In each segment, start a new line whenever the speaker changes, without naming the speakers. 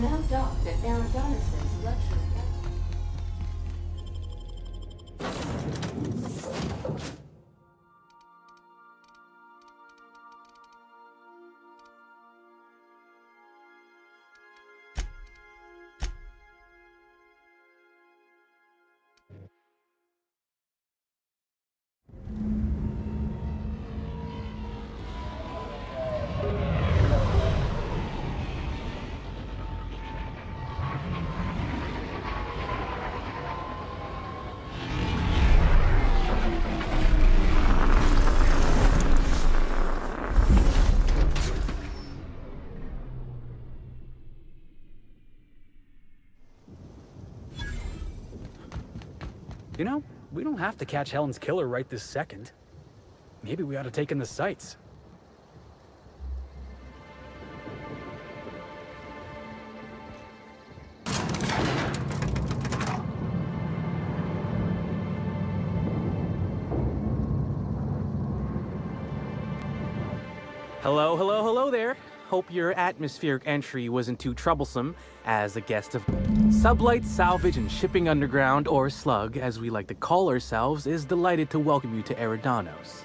no doubt that Eridanos' luxury.
You know, we don't have to catch Helen's killer right this second. Maybe we ought to take in the sights.
Hello there. Hope your atmospheric entry wasn't too troublesome as a guest of Sublight Salvage and Shipping Underground, or Slug, as we like to call ourselves, is delighted to welcome you to Eridanos.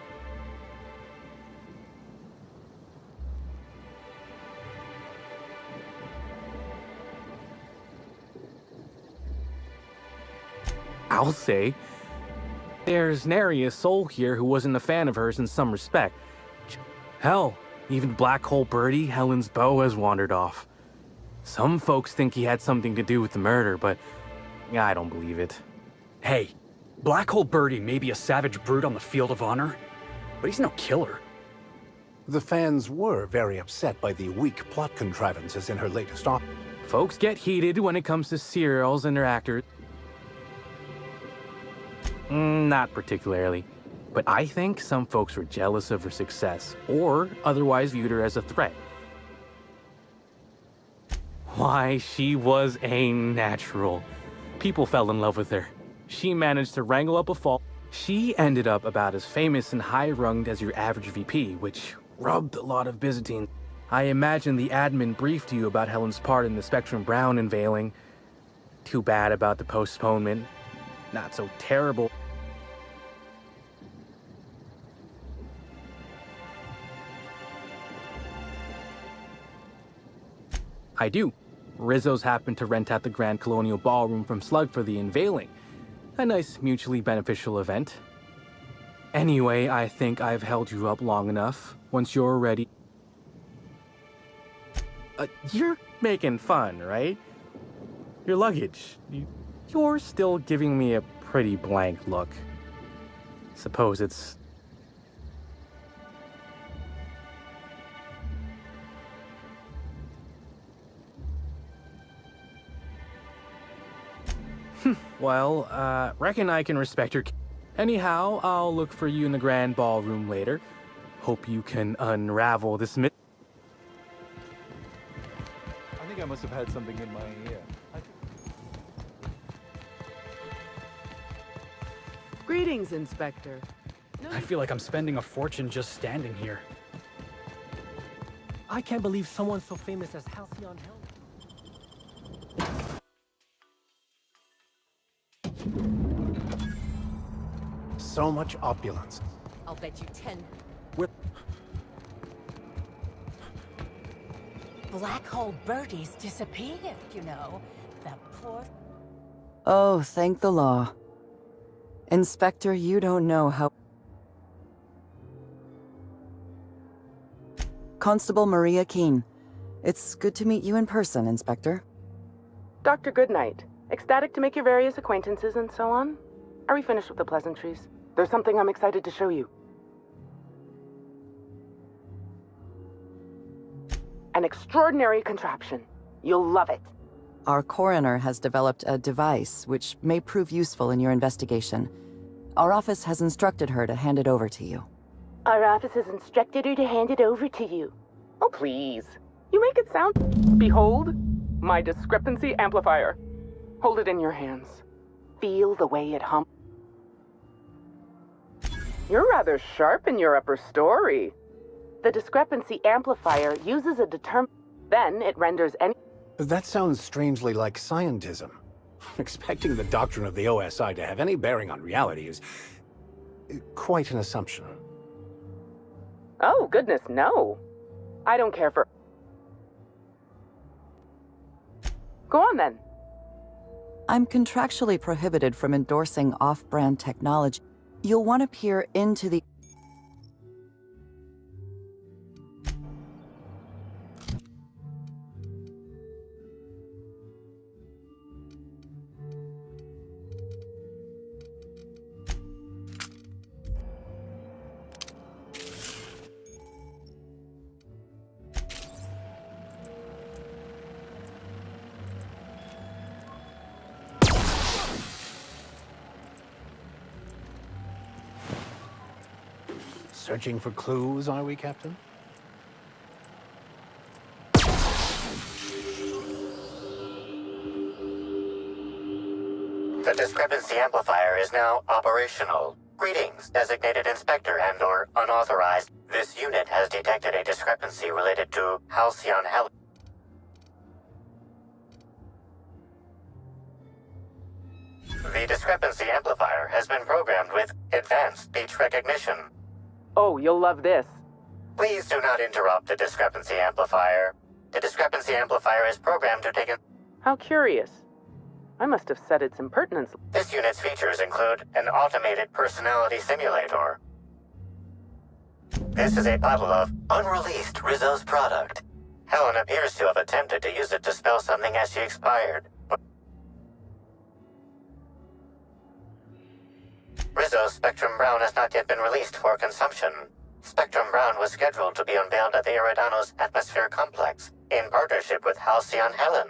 I'll say, there's nary a soul here who wasn't a fan of hers in some respect. Hell, even Black Hole Birdie, Helen's beau, has wandered off. Some folks think he had something to do with the murder, but I don't believe it.
Hey, Black Hole Birdie may be a savage brute on the field of honor, but he's no killer.
The fans were very upset by the weak plot contrivances in her latest op.
Folks get heated when it comes to serials and their actors. Not particularly. But I think some folks were jealous of her success, or otherwise viewed her as a threat. Why, she was a natural. People fell in love with her. She managed to wrangle up a fall. She ended up about as famous and high-runged as your average VP, which rubbed a lot of Byzantine. I imagine the admin briefed you about Helen's part in the Spectrum Brown unveiling. Too bad about the postponement. Not so terrible. I do. Rizzo's happened to rent out the Grand Colonial Ballroom from Slug for the unveiling. A nice mutually beneficial event. Anyway, I think I've held you up long enough. Once you're ready... you're making fun, right? Your luggage. You're still giving me a pretty blank look. Suppose it's... Well, reckon I can respect your... Anyhow, I'll look for you in the Grand Ballroom later. Hope you can unravel this myth.
I think I must have had something in my ear.
Greetings, Inspector.
I feel like I'm spending a fortune just standing here.
I can't believe someone so famous as Halcyon Hell.
So much opulence.
I'll bet you 10.
With
Black Hole Birdie's disappeared, you know. The poor...
Oh, thank the law. Inspector, you don't know how... Constable Maria Keene. It's good to meet you in person, Inspector.
Dr. Goodnight. Ecstatic to make your various acquaintances and so on. Are we finished with the pleasantries? There's something I'm excited to show you. An extraordinary contraption. You'll love it.
Our coroner has developed a device which may prove useful in your investigation. Our office has instructed her to hand it over to you.
Our office has instructed her to hand it over to you. Oh, please. You make it sound... Behold, my discrepancy amplifier. Hold it in your hands. Feel the way it hums. You're rather sharp in your upper story. The discrepancy amplifier uses a Then it renders any...
That sounds strangely like scientism. Expecting the doctrine of the OSI to have any bearing on reality is quite an assumption.
Oh, goodness, no. I don't care for... Go on, then.
I'm contractually prohibited from endorsing off-brand technology. You'll want to peer into the...
Searching for clues, are we, Captain?
The discrepancy amplifier is now operational. Greetings, designated inspector and/or unauthorized. This unit has detected a discrepancy related to Halcyon Helen. The discrepancy amplifier has been programmed with advanced speech recognition.
Oh, you'll love this.
Please do not interrupt the discrepancy amplifier. The discrepancy amplifier is programmed to take in...
How curious. I must have said its impertinence.
This unit's features include an automated personality simulator. This is a bottle of unreleased Rizzo's product. Helen appears to have attempted to use it to spell something as she expired. Rizzo's Spectrum Brown has not yet been released for consumption. Spectrum Brown was scheduled to be unveiled at the Eridanos Atmosphere Complex in partnership with Halcyon Helen.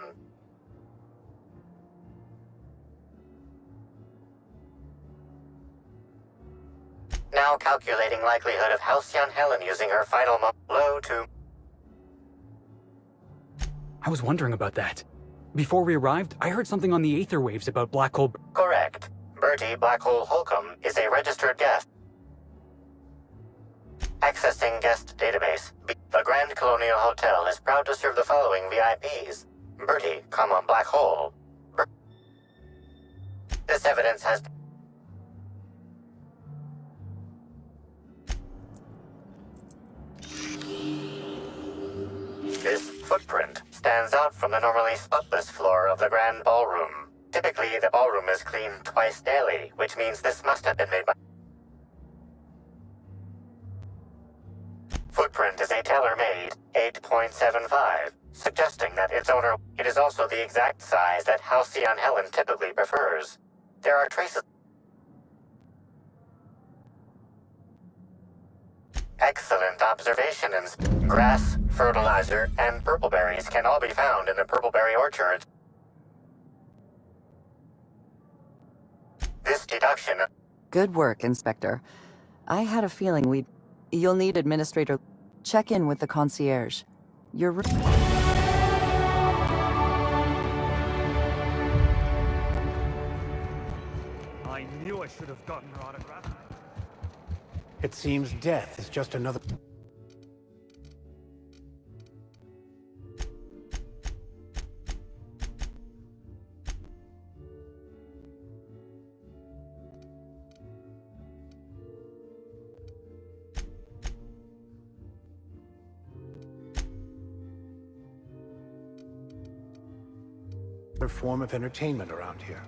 Now calculating likelihood of Halcyon Helen using her final low to...
I was wondering about that. Before we arrived, I heard something on the aether waves about Black Hole...
Correct. Bertie Black Hole Holcomb is a registered guest. Accessing guest database. The Grand Colonial Hotel is proud to serve the following VIPs. Bertie, Black Hole. This evidence has... This footprint stands out from the normally spotless floor of the Grand Ballroom. Typically, the ballroom is cleaned twice daily, which means this must have been made by... Footprint is a tailor-made 8.75, suggesting that its owner... It is also the exact size that Halcyon Helen typically prefers. There are traces... Excellent observation, and grass, fertilizer, and purpleberries can all be found in the purpleberry orchards. This deduction...
Good work, Inspector. I had a feeling You'll need Administrator... Check in with the concierge.
I knew I should have gotten her autograph.
It seems death is just another... form of entertainment around here.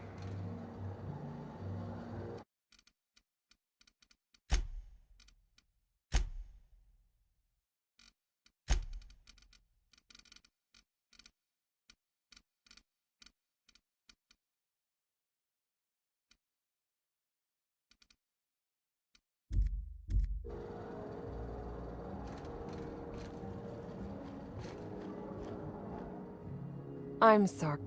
I'm sorry.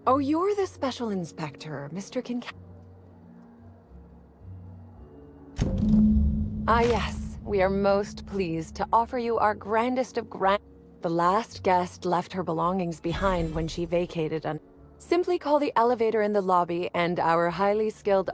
Oh, you're the Special Inspector, Mr. Kincaid. Ah, yes. We are most pleased to offer you our grandest of grand... The last guest left her belongings behind when she vacated on... Simply call the elevator in the lobby and our highly skilled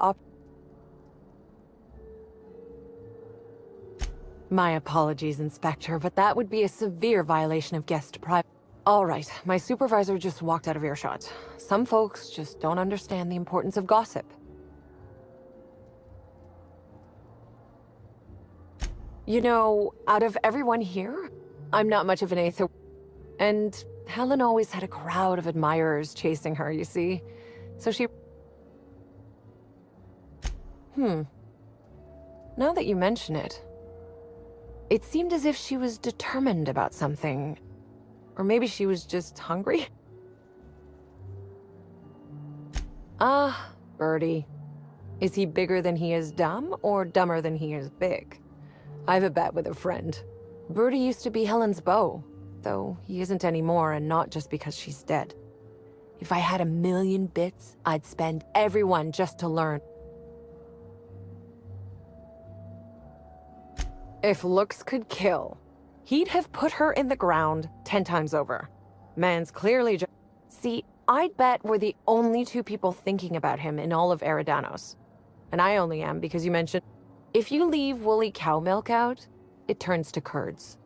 My apologies, Inspector, but that would be a severe violation of guest privacy. All right, my supervisor just walked out of earshot. Some folks just don't understand the importance of gossip. You know, out of everyone here, I'm not much of an Aether. And Helen always had a crowd of admirers chasing her, you see? So she... Now that you mention it, it seemed as if she was determined about something. Or maybe she was just hungry? Ah, Birdie. Is he bigger than he is dumb, or dumber than he is big? I have a bet with a friend. Birdie used to be Helen's beau, though he isn't anymore, and not just because she's dead. If I had 1,000,000 bits, I'd spend every one just to learn. If looks could kill, he'd have put her in the ground 10 times over. Man's clearly just... See, I'd bet we're the only two people thinking about him in all of Eridanos. And I only am because you mentioned... If you leave woolly cow milk out, it turns to curds.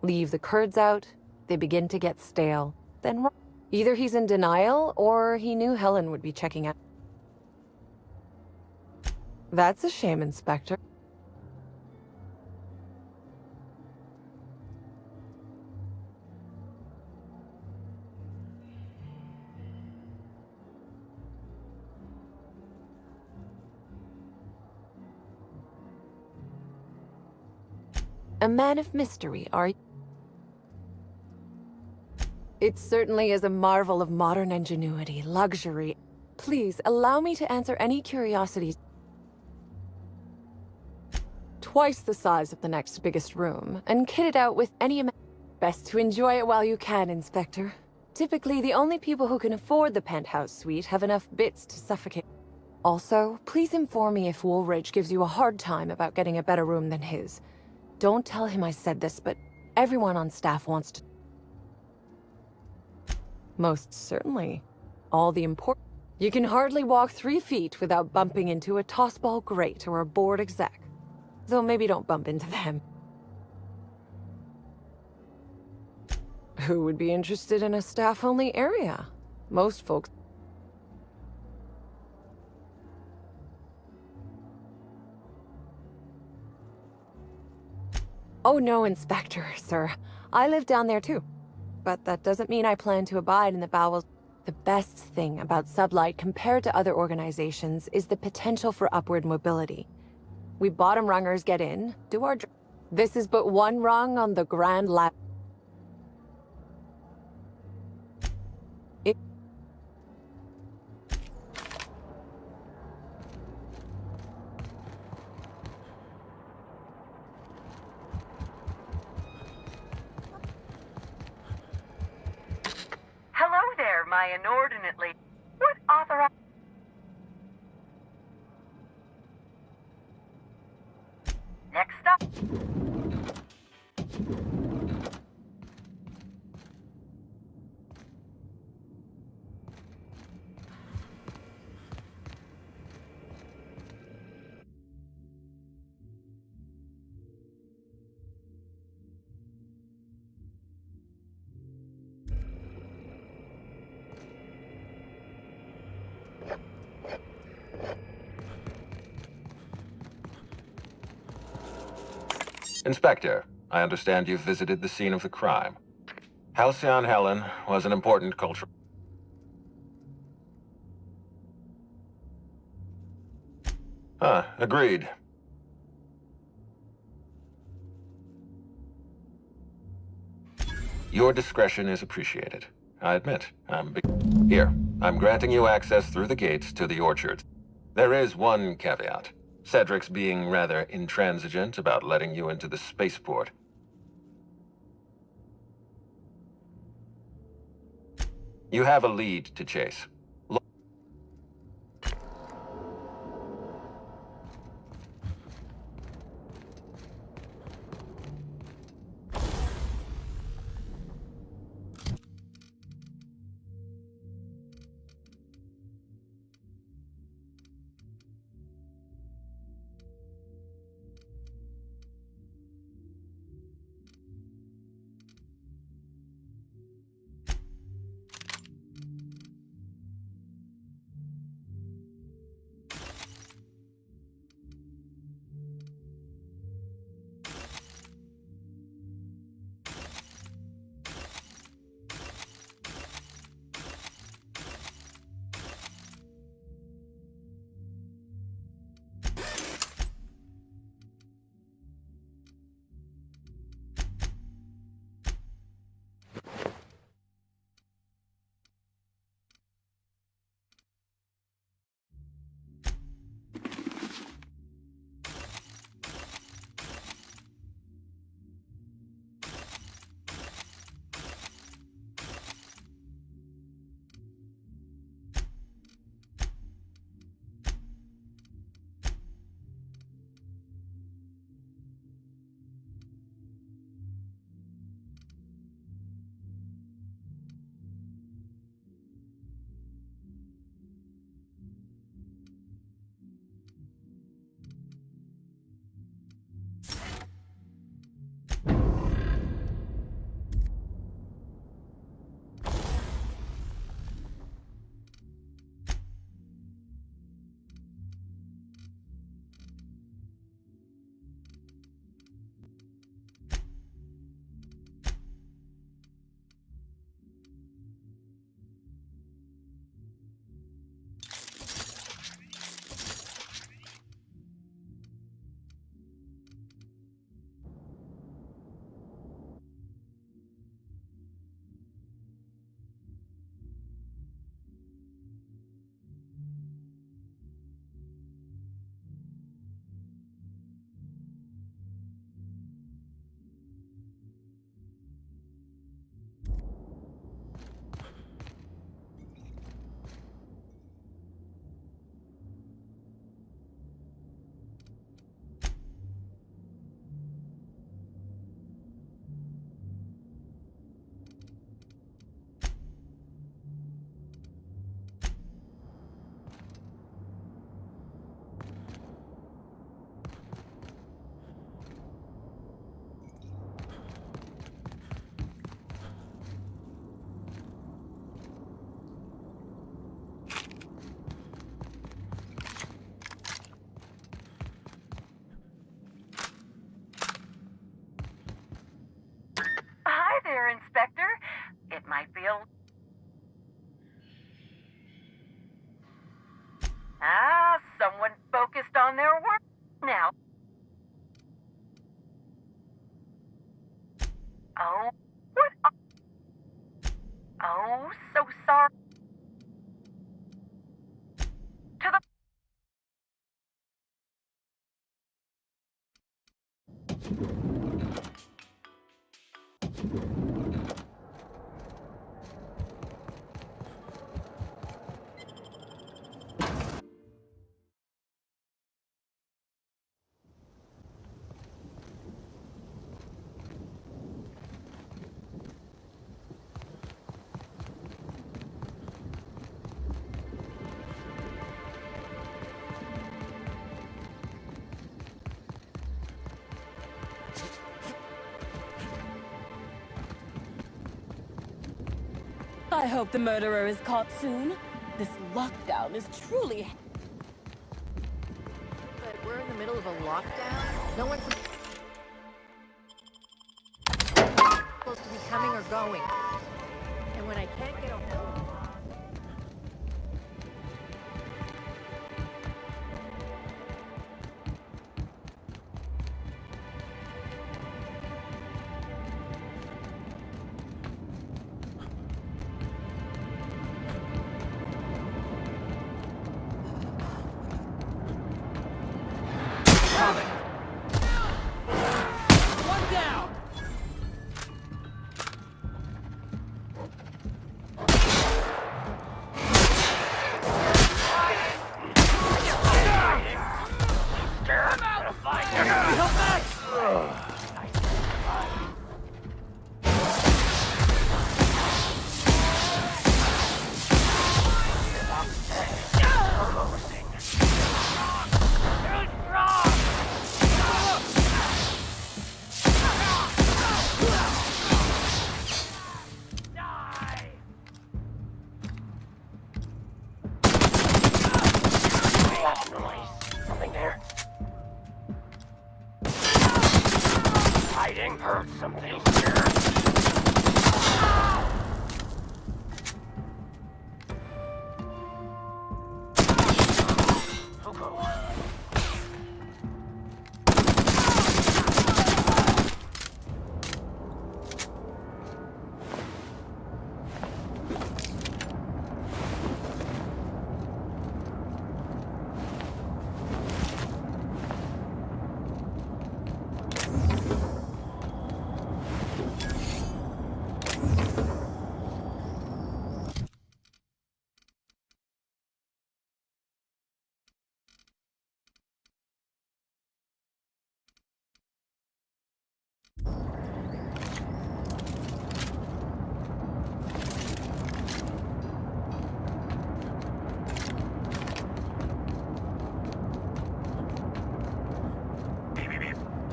Leave the curds out, they begin to get stale. Then either he's in denial, or he knew Helen would be checking out. That's a shame, Inspector. A man of mystery, are you? It certainly is a marvel of modern ingenuity, luxury. Please, allow me to answer any curiosities. Twice the size of the next biggest room, and kitted out with any amount. Best to enjoy it while you can, Inspector. Typically, the only people who can afford the penthouse suite have enough bits to suffocate. Also, please inform me if Woolridge gives you a hard time about getting a better room than his. Don't tell him I said this, but everyone on staff wants to... Most certainly. All the important... You can hardly walk 3 feet without bumping into a tossball grate or a bored exec. Though maybe don't bump into them. Who would be interested in a staff-only area? Most folks... Oh no, Inspector, sir. I live down there too. But that doesn't mean I plan to abide in the bowels. The best thing about Sublight compared to other organizations is the potential for upward mobility. We bottom rungers get in, do our... This is but one rung on the grand ladder.
Hello there, my inordinately... What author... Next up...
Inspector, I understand you've visited the scene of the crime. Halcyon Helen was an important cultural... Agreed. Your discretion is appreciated. I admit, Here, I'm granting you access through the gates to the orchards. There is one caveat. Cedric's being rather intransigent about letting you into the spaceport. You have a lead to chase.
I hope the murderer is caught soon. This lockdown is truly...
But we're in the middle of a lockdown? No one's supposed to be coming or going. And when I can't get a hold...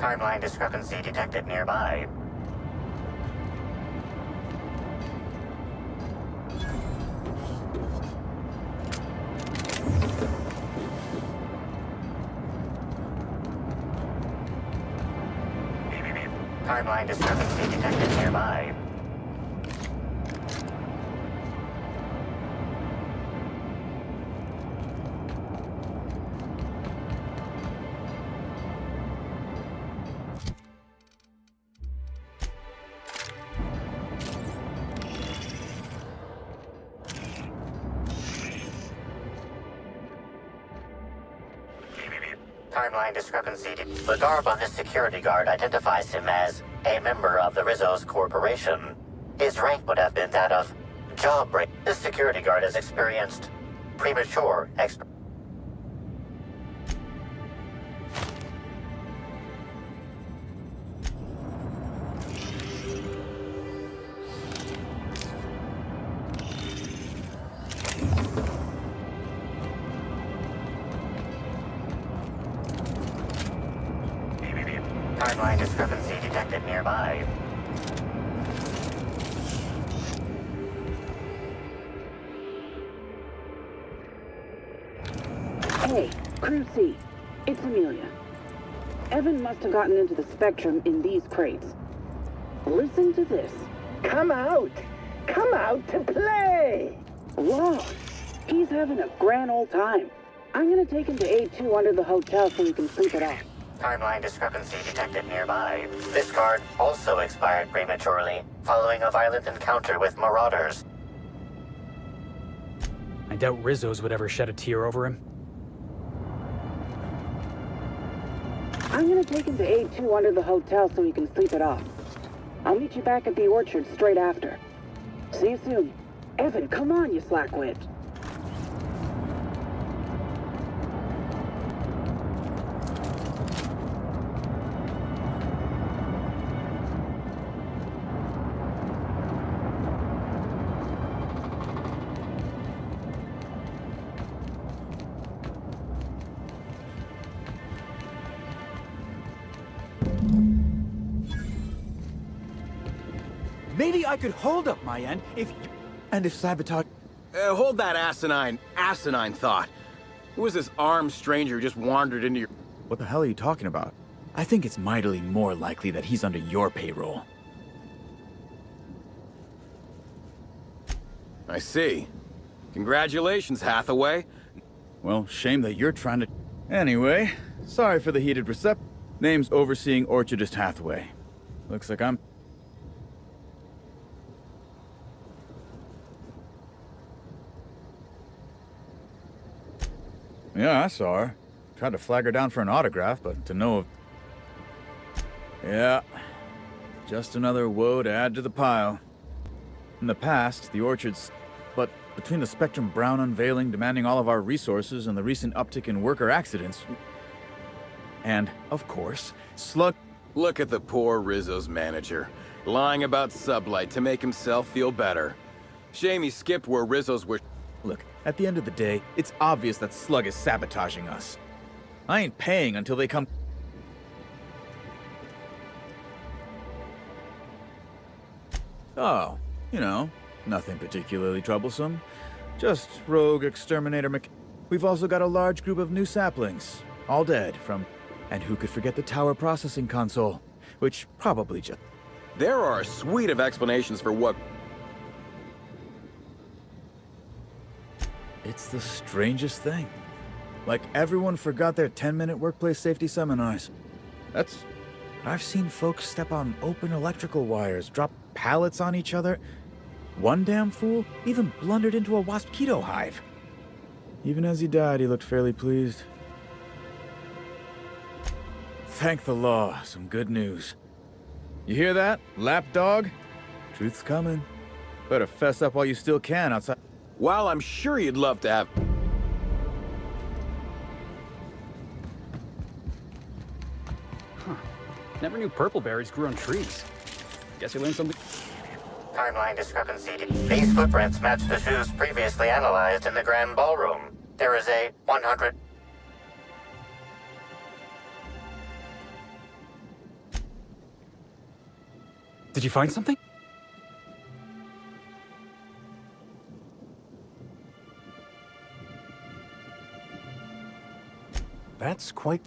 Timeline discrepancy detected nearby. Timeline discrepancy detected nearby. Timeline discrepancy. The garb on this security guard identifies him as a member of the Rizzo's corporation. His rank would have been that of jawbreak. This security guard has experienced premature Timeline discrepancy detected nearby.
Hey, Crew C. It's Amelia. Evan must have gotten into the Spectrum in these crates. Listen to this. Come out! Come out to play! Wow, he's having a grand old time. I'm gonna take him to A2 under the hotel so we can sleep it off.
Timeline discrepancy detected nearby. This card also expired prematurely, following a violent encounter with marauders.
I doubt Rizzo's would ever shed a tear over him.
I'm gonna take him to A2 under the hotel so he can sleep it off. I'll meet you back at the orchard straight after. See you soon. Evan, come on, you slackwit.
Maybe I could hold up my end if... And if sabotage...
Hold that asinine thought. Who is this armed stranger who just wandered into your...
What the hell are you talking about? I think it's mightily more likely that he's under your payroll.
I see. Congratulations, Hathaway.
Well, shame that you're trying to... Anyway, sorry for the heated reception. Name's Overseeing Orchardist Hathaway. Looks like I'm... Yeah, I saw her. Tried to flag her down for an autograph, but to no... Yeah. Just another woe to add to the pile. In the past, the Orchard's... But between the Spectrum Brown unveiling demanding all of our resources and the recent uptick in worker accidents... And, of course, Slug...
Look at the poor Rizzo's manager, lying about Sublight to make himself feel better. Shame he skipped where Rizzo's were...
Look, at the end of the day, it's obvious that Slug is sabotaging us. I ain't paying until they come... Oh, you know, nothing particularly troublesome. Just rogue exterminator We've also got a large group of new saplings, all dead from... And who could forget the tower processing console? Which probably just...
There are a suite of explanations for what...
It's the strangest thing. Like everyone forgot their 10-minute workplace safety seminars. That's... I've seen folks step on open electrical wires, drop pallets on each other. One damn fool even blundered into a wasp-keto hive. Even as he died, he looked fairly pleased. Thank the law, some good news. You hear that, lapdog? Truth's coming. Better fess up while you still can outside...
While I'm sure you'd love to have...
Huh. Never knew purple berries grew on trees. Guess you learned something...
Timeline discrepancy. These footprints match the shoes previously analyzed in the Grand Ballroom. There is a 100...
Did you find something?
That's quite...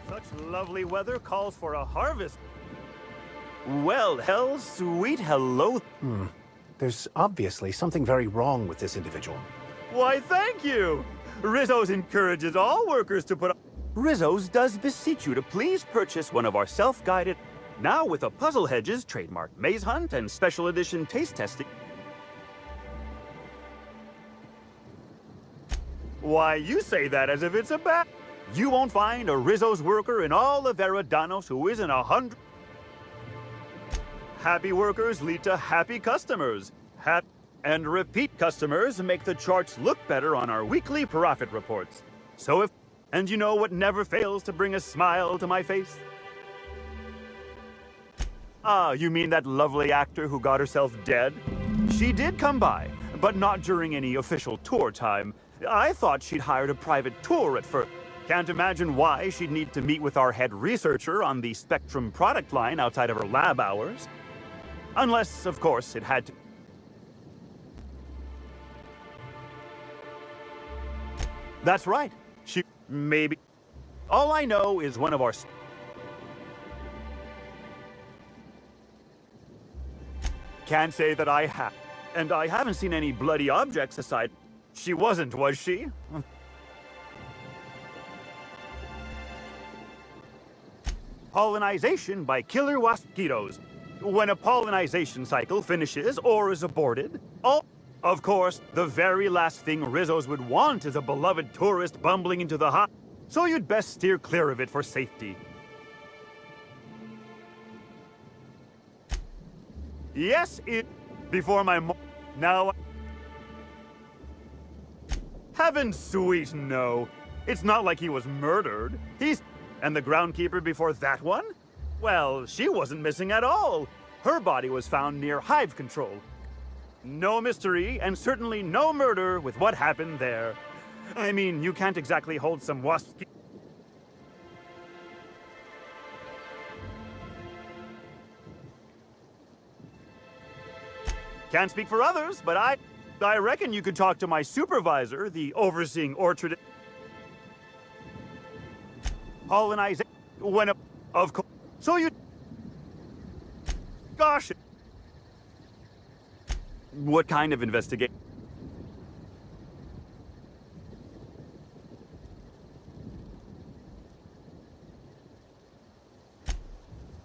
Such lovely weather calls for a harvest. Well, hell's sweet hello.
There's obviously something very wrong with this individual.
Why, thank you. Rizzo's encourages all workers to put up. Rizzo's does beseech you to please purchase one of our self-guided, now with a Puzzle Hedges trademark maze hunt and special edition taste testing. Why, you say that as if it's a bad. You won't find a Rizzo's worker in all of Eridanos who isn't 100. Happy workers lead to happy customers. And repeat customers make the charts look better on our weekly profit reports. So if... And you know what never fails to bring a smile to my face? Ah, you mean that lovely actor who got herself dead? She did come by, but not during any official tour time. I thought she'd hired a private tour at first. Can't imagine why she'd need to meet with our head researcher on the Spectrum product line outside of her lab hours. Unless, of course, it had to... That's right. She... maybe... All I know is one of our... Can't say that I have. And I haven't seen any bloody objects aside. She wasn't, was she? Pollinization by killer mosquitoes. When a pollinization cycle finishes or is aborted, of course, the very last thing Rizzo's would want is a beloved tourist bumbling into the hot. So you'd best steer clear of it for safety. Yes, before my now... Heaven sweet, no. It's not like he was murdered. And the groundkeeper before that one? Well, she wasn't missing at all. Her body was found near hive control. No mystery, and certainly no murder with what happened there. I mean, you can't exactly hold some wasp... Can't speak for others, but I reckon you could talk to my supervisor, the overseeing orchard... Pollinization... Of course... So you... Gosh... What kind of investigation?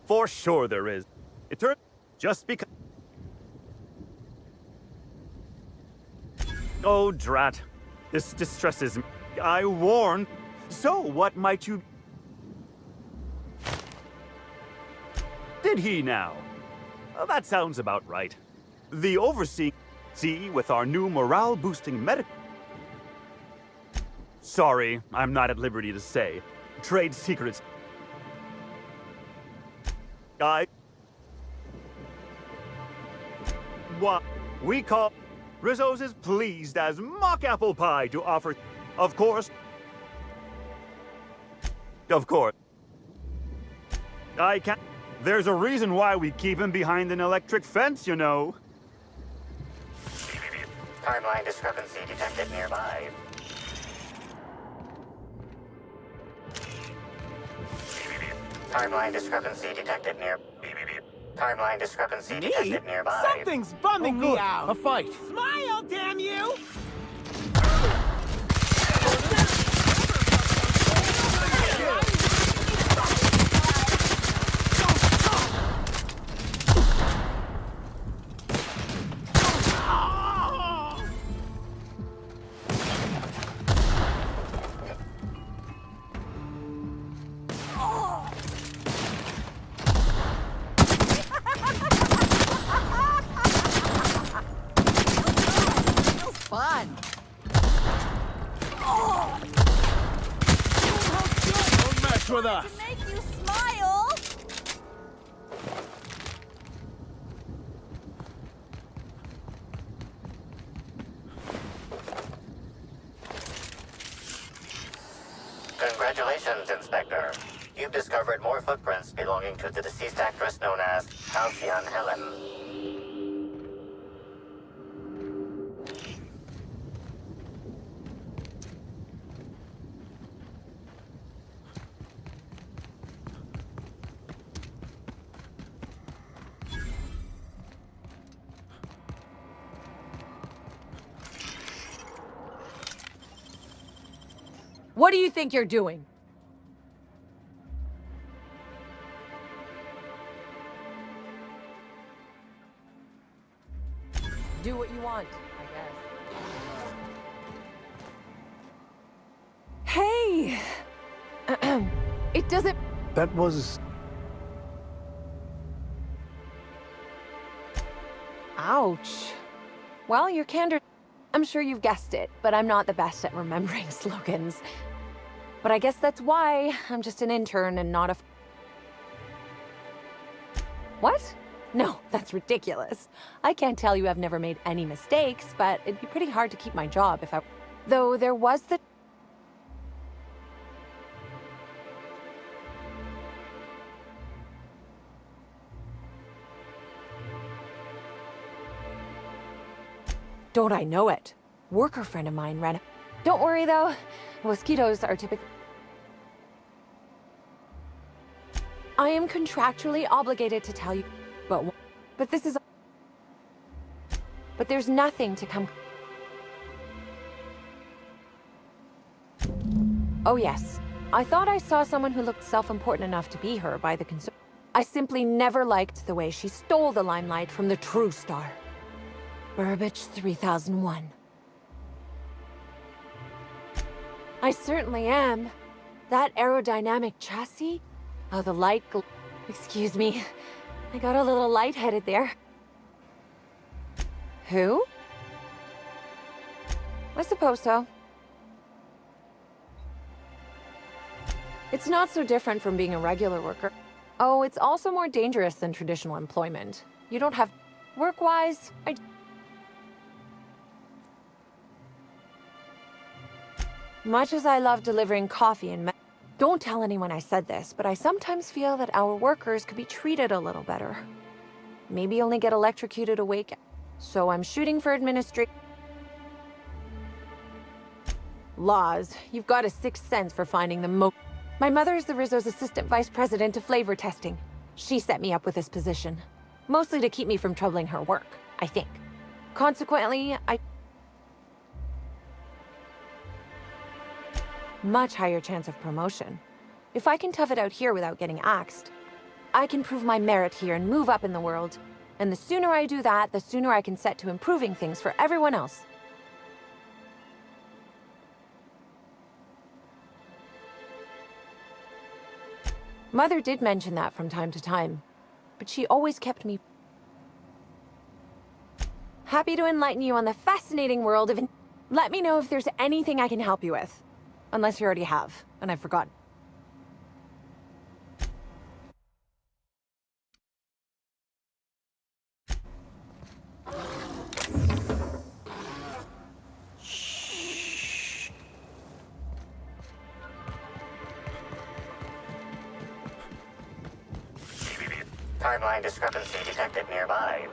For sure there is. It turns... Just because... Oh, drat. This distresses me. I warned. So, what might you... Did he now? That sounds about right. The overseeing... See, with our new morale-boosting medic... Sorry, I'm not at liberty to say. Trade secrets... What? We call... Rizzo's is pleased as mock apple pie to offer... Of course. Of course. I can't... There's a reason why we keep him behind an electric fence, you know.
Timeline discrepancy detected nearby. Timeline discrepancy detected near... Timeline discrepancy detected nearby.
Something's bumming me out!
A fight!
Smile, damn you!
Fun.
Don't mess with us!
To make you smile!
Congratulations, Inspector. You've discovered more footprints belonging to the deceased actress known as Halcyon Helen.
What do you think you're doing? Do what you want, I guess. Hey! It doesn't...
That was...
Ouch. Well, your candor... I'm sure you've guessed it, but I'm not the best at remembering slogans. But I guess that's why I'm just an intern and not a... What? No, that's ridiculous. I can't tell you I've never made any mistakes, but it'd be pretty hard to keep my job if I... Though there was the... Don't I know it? Worker friend of mine ran... Don't worry though, mosquitoes are typically... I am contractually obligated to tell you, but this is... But there's nothing to come... Oh yes, I thought I saw someone who looked self-important enough to be her by the concern. I simply never liked the way she stole the limelight from the true star. Burbage 3001. I certainly am. That aerodynamic chassis? Oh, the light Excuse me. I got a little lightheaded there. Who? I suppose so. It's not so different from being a regular worker. Oh, it's also more dangerous than traditional employment. You don't have... Work-wise, Much as I love delivering coffee and don't tell anyone I said this, but I sometimes feel that our workers could be treated a little better. Maybe only get electrocuted awake. So I'm shooting for administration. Laws, you've got a sixth sense for finding the My mother is the Rizzo's assistant vice president of flavor testing. She set me up with this position. Mostly to keep me from troubling her work, I think. Consequently, much higher chance of promotion. If I can tough it out here without getting axed, I can prove my merit here and move up in the world. And the sooner I do that, the sooner I can set to improving things for everyone else. Mother did mention that from time to time, but she always kept me happy to enlighten you on the fascinating world of... Let me know if there's anything I can help you with. Unless you already have, and I've forgotten.
Timeline discrepancy detected nearby.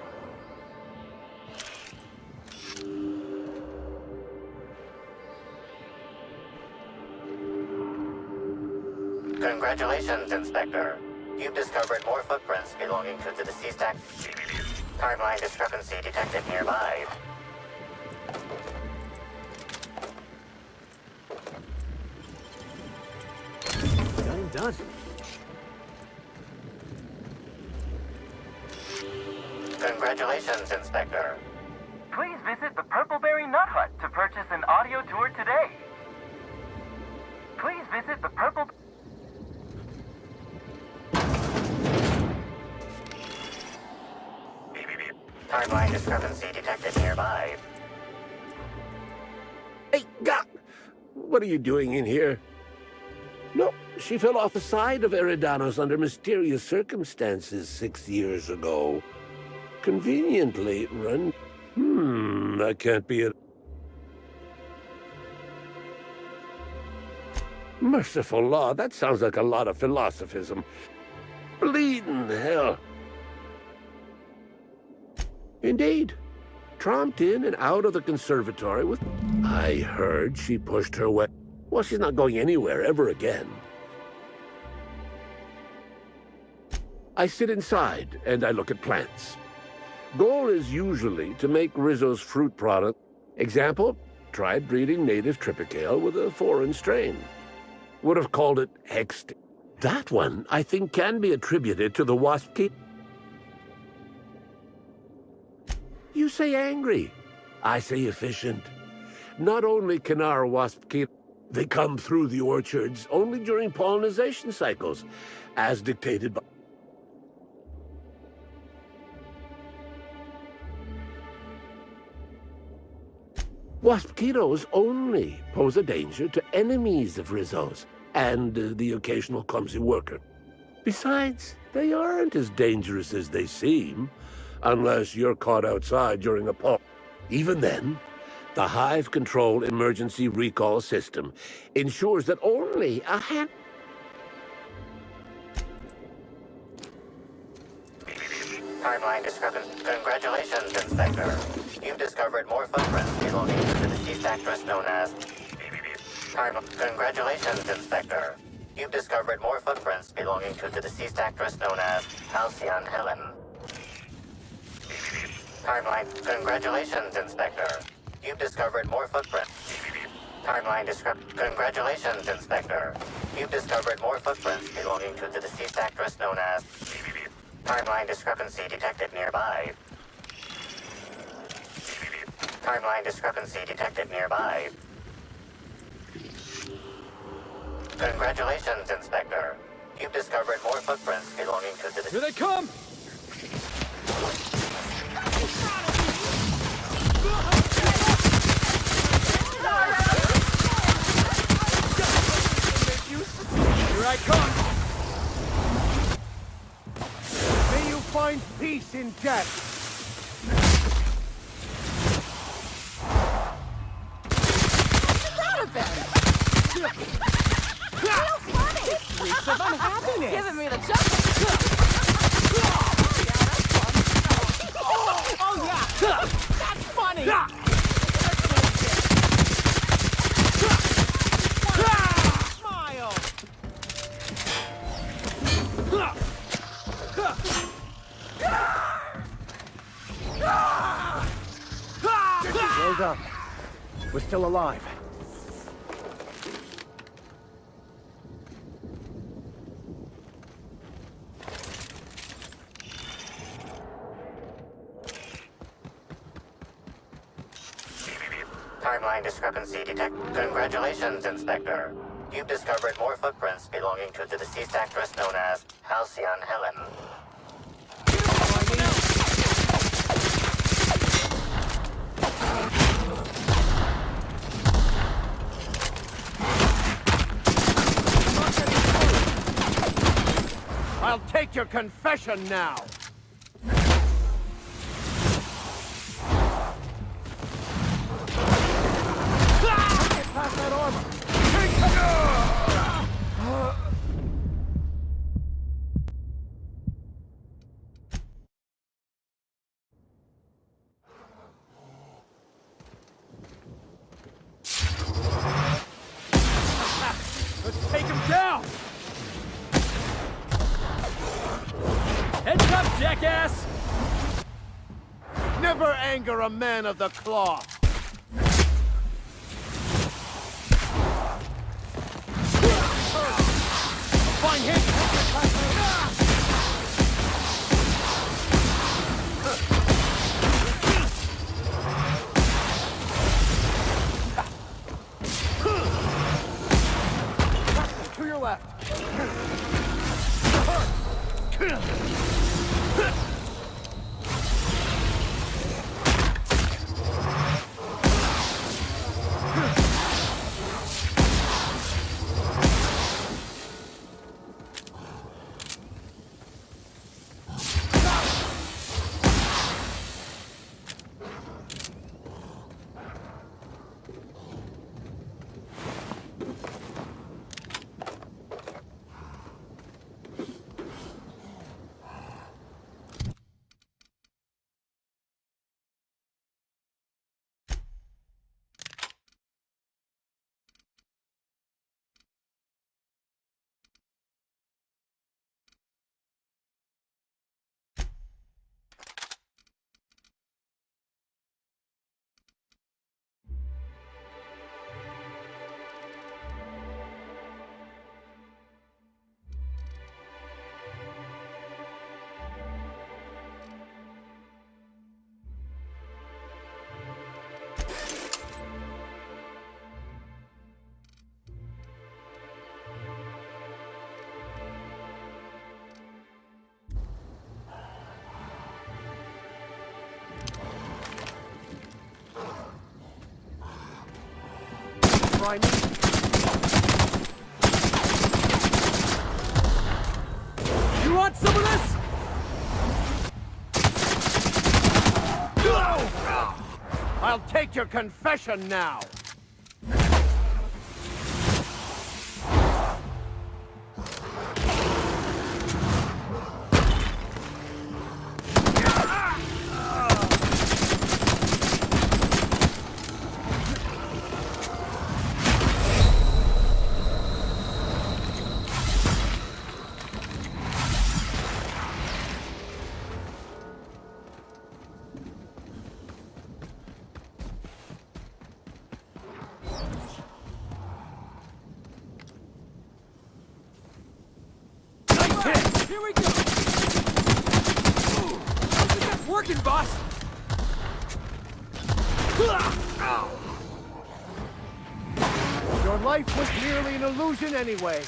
Congratulations, Inspector. You've discovered more footprints belonging to the deceased Timeline discrepancy detected nearby.
Done.
Congratulations, Inspector.
Please visit the Purpleberry Nut Hut to purchase an audio tour today. Please visit the Purple...
Timeline discrepancy detected nearby.
Hey, God! What are you doing in here? No, she fell off the side of Eridanos under mysterious circumstances 6 years ago. Conveniently run... that can't be it. Merciful law, that sounds like a lot of philosophism. Bleeding hell. Indeed. Tromped in and out of the conservatory with... I heard she pushed her way... Well, she's not going anywhere ever again. I sit inside and I look at plants. Goal is usually to make Rizzo's fruit product. Example, try breeding native Tripicale with a foreign strain. would have called it hexed. That one, I think, can be attributed to the Wasp Keep. You say angry. I say efficient. Not only can our Wasp Keep, they come through the orchards only during pollination cycles, as dictated by... Waspitos only pose a danger to enemies of Rizzo's and the occasional clumsy worker. Besides, they aren't as dangerous as they seem, unless you're caught outside during a poll. Even then, the Hive Control Emergency Recall System ensures that only a hand...
Timeline discrepancy. Congratulations, Inspector. You've discovered more footprints belonging to the deceased actress known as... Congratulations, Inspector. You've discovered more footprints belonging to the deceased actress known as Halcyon Helen. Timeline. Congratulations, Inspector. You've discovered more footprints. Timeline Congratulations, Inspector. You've discovered more footprints belonging to the deceased actress known as... Timeline discrepancy detected nearby. Timeline discrepancy detected nearby. Congratulations, Inspector. You've discovered more footprints belonging to the...
Here they come! Here I come!
May you find peace in death.
Weeks of unhappiness! Giving me the jump! Oh yeah! That's funny! Smile!
Well done. We're still alive.
Timeline discrepancy detect. Congratulations, Inspector. You've discovered more footprints belonging to the deceased actress known as Halcyon Helen.
I'll take your confession now. Past that armor.
Let's take him down! Heads up, jackass!
Never anger a man of the cloth. Fine hit! To your left. I need.
You want some of this?
I'll take your confession now.
Here we go! I think that's working, boss!
Your life was merely an illusion anyway.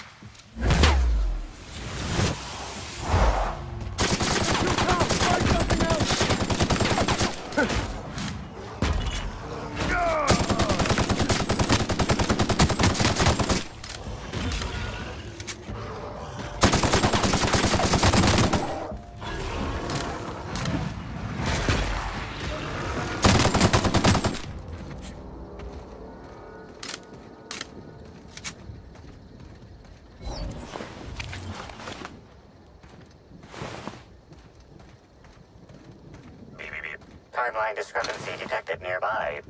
Timeline discrepancy detected nearby.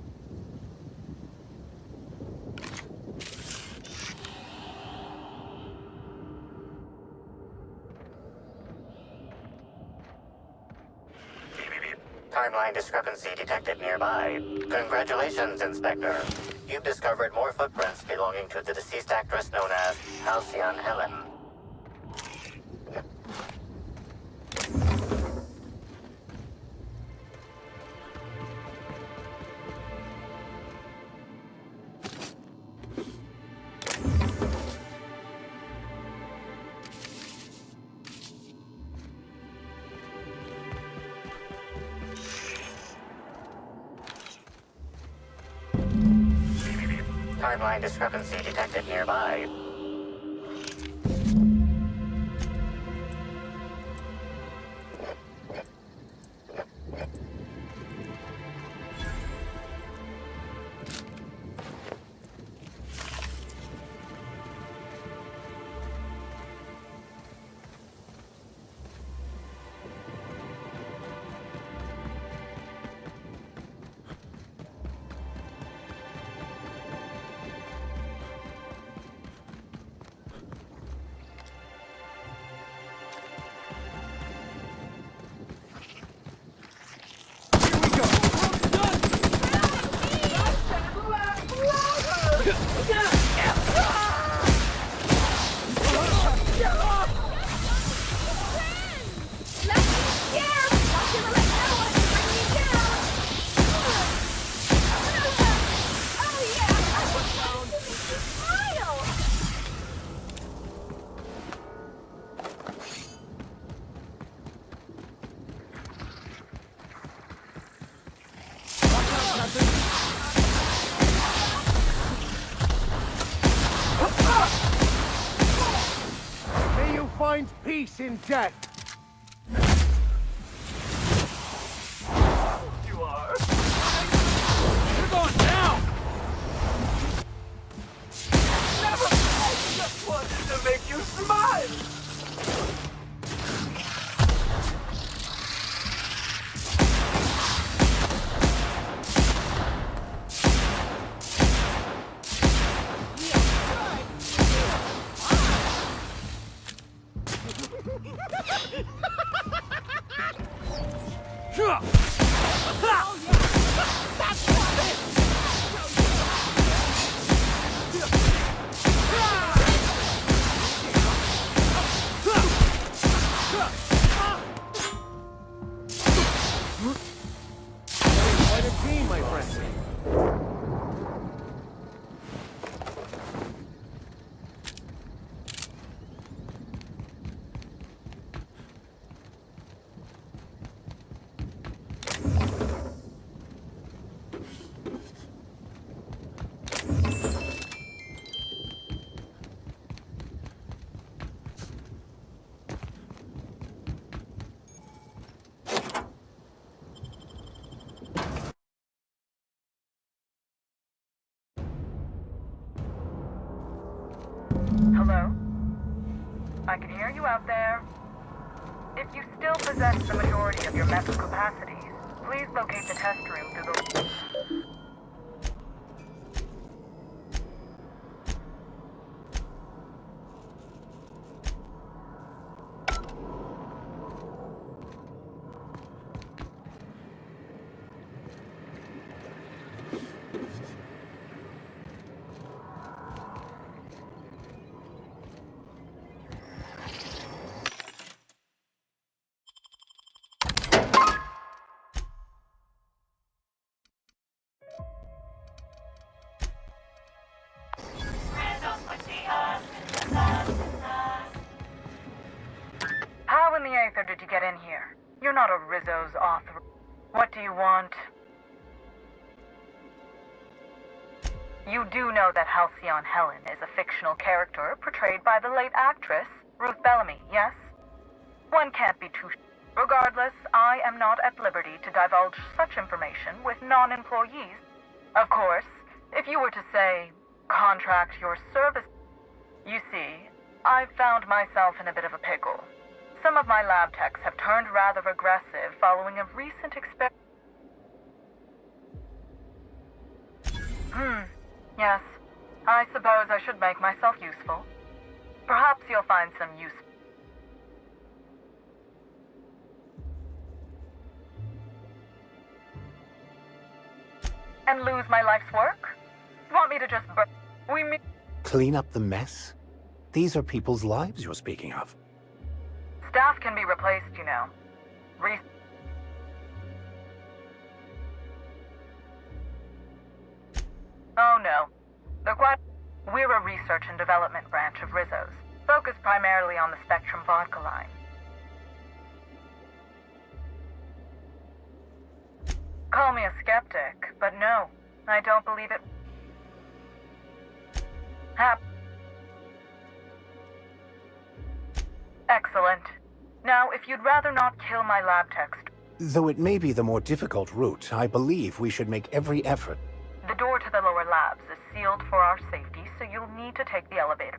Timeline discrepancy detected nearby. Congratulations, Inspector. You've discovered more footprints belonging to the deceased actress known as Halcyon Helen. Timeline discrepancy detected nearby.
May you find peace in death.
You are. You're going down!
Never! I just wanted to make you smile!
Hello? I can hear you out there. If you still possess the majority of your mental capacities, please locate the test room through the... How in the Aether did you get in here? You're not a Rizzo's author. What do you want? You do know that Halcyon Helen is a fictional character portrayed by the late actress, Ruth Bellamy, yes? One can't be too... Regardless, I am not at liberty to divulge such information with non-employees. Of course, if you were to say, contract your service... You see, I've found myself in a bit of a pickle. Some of my lab techs have turned rather aggressive following a recent experiment. Yes. I suppose I should make myself useful. Perhaps you'll find some use. And lose my life's work? Want me to just
Clean up the mess? These are people's lives you're speaking of.
Staff can be replaced, you know. Oh no. We're a research and development branch of Rizzo's, focused primarily on the Spectrum vodka line. Call me a skeptic, but no, I don't believe it. Excellent. Now, if you'd rather not kill my lab techs...
Though it may be the more difficult route, I believe we should make every effort.
The door to the lower labs is sealed for our safety, so you'll need to take the elevator.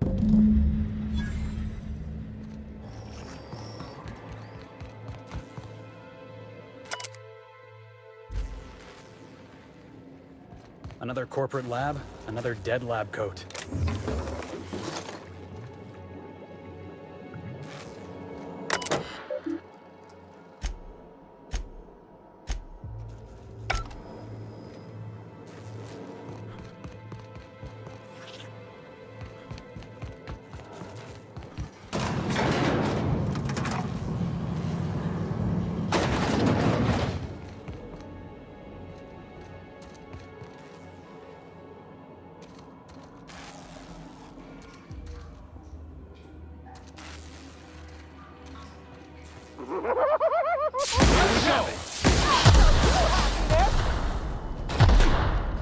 Another corporate lab, another dead lab coat.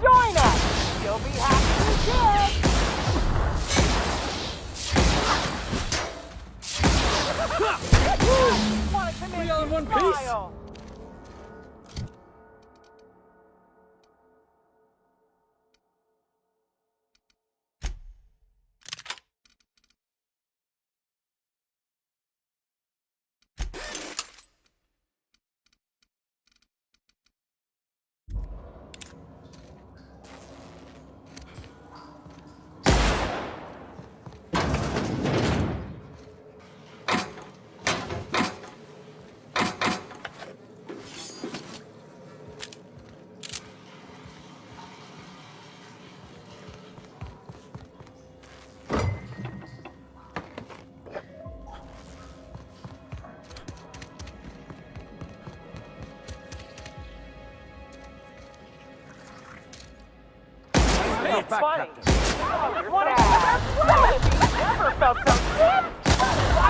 Join us! You'll be happy to get! Wanted to make you
one piece.
smile.
It's
funny. What a never felt so good. I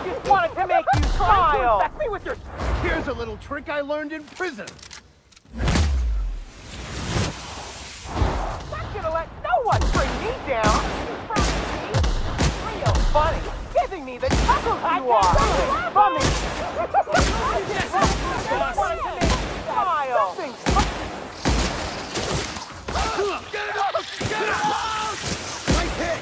just wanted to make you smile.
Infect me with your... Here's a little trick I learned in prison.
Not gonna let no one bring me down. Real funny. Giving me the chuckles you are. Funny. I wanted to make you smile.
Get out! Get out! Nice hit!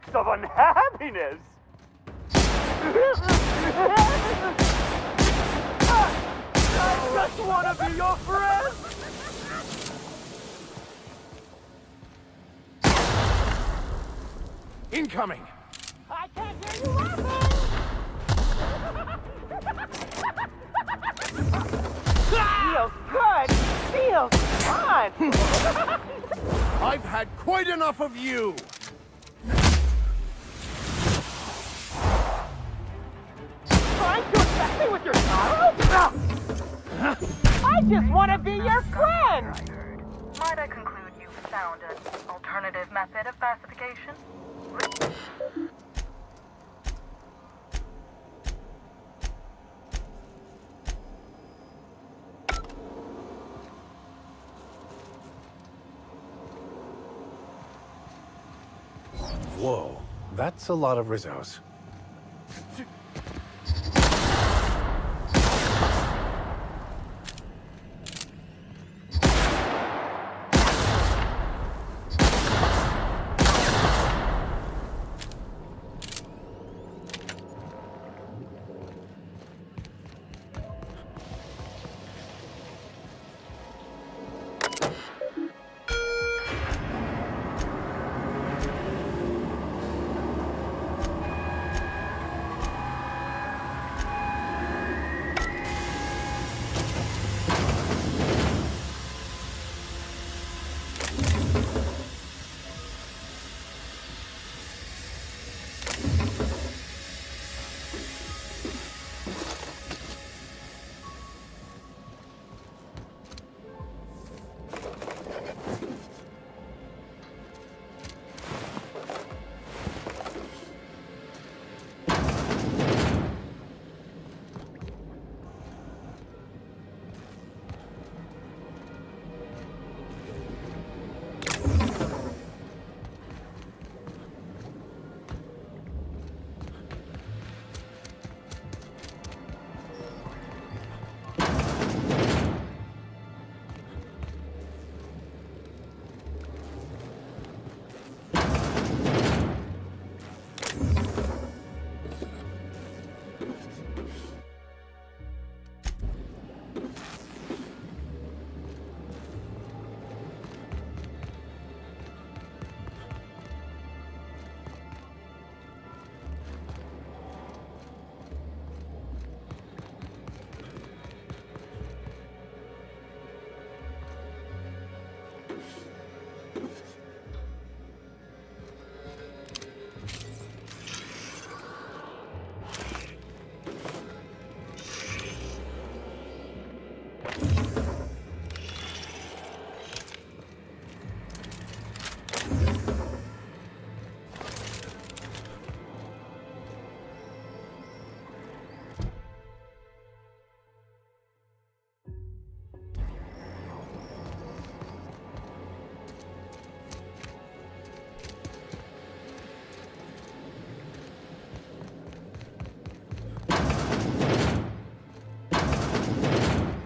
marks of unhappiness. I just want to be your friend.
Incoming!
I can't hear you laughing! Feels good! Feels fun!
I've had quite enough of you!
Trying to infect me with your sorrow? I just want to be your friend!
Might I conclude you've found an alternative method of pacification?
Whoa, that's a lot of Rizzos.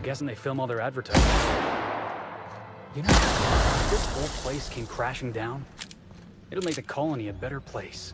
Guessing they film all their advertisements. You know, if this whole place came crashing down, it'll make the colony a better place.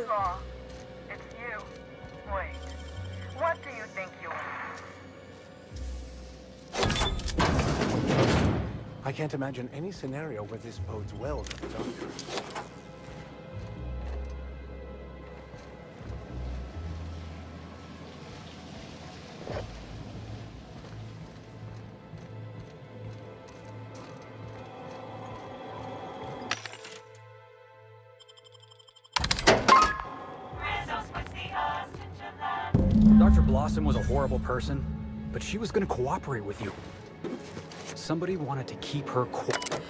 Law. It's you. Wait. What do you think you are?
I can't imagine any scenario where this bodes well for the Doctor.
Dr. Blossom was a horrible person, but she was gonna cooperate with you. Somebody wanted to keep her quiet.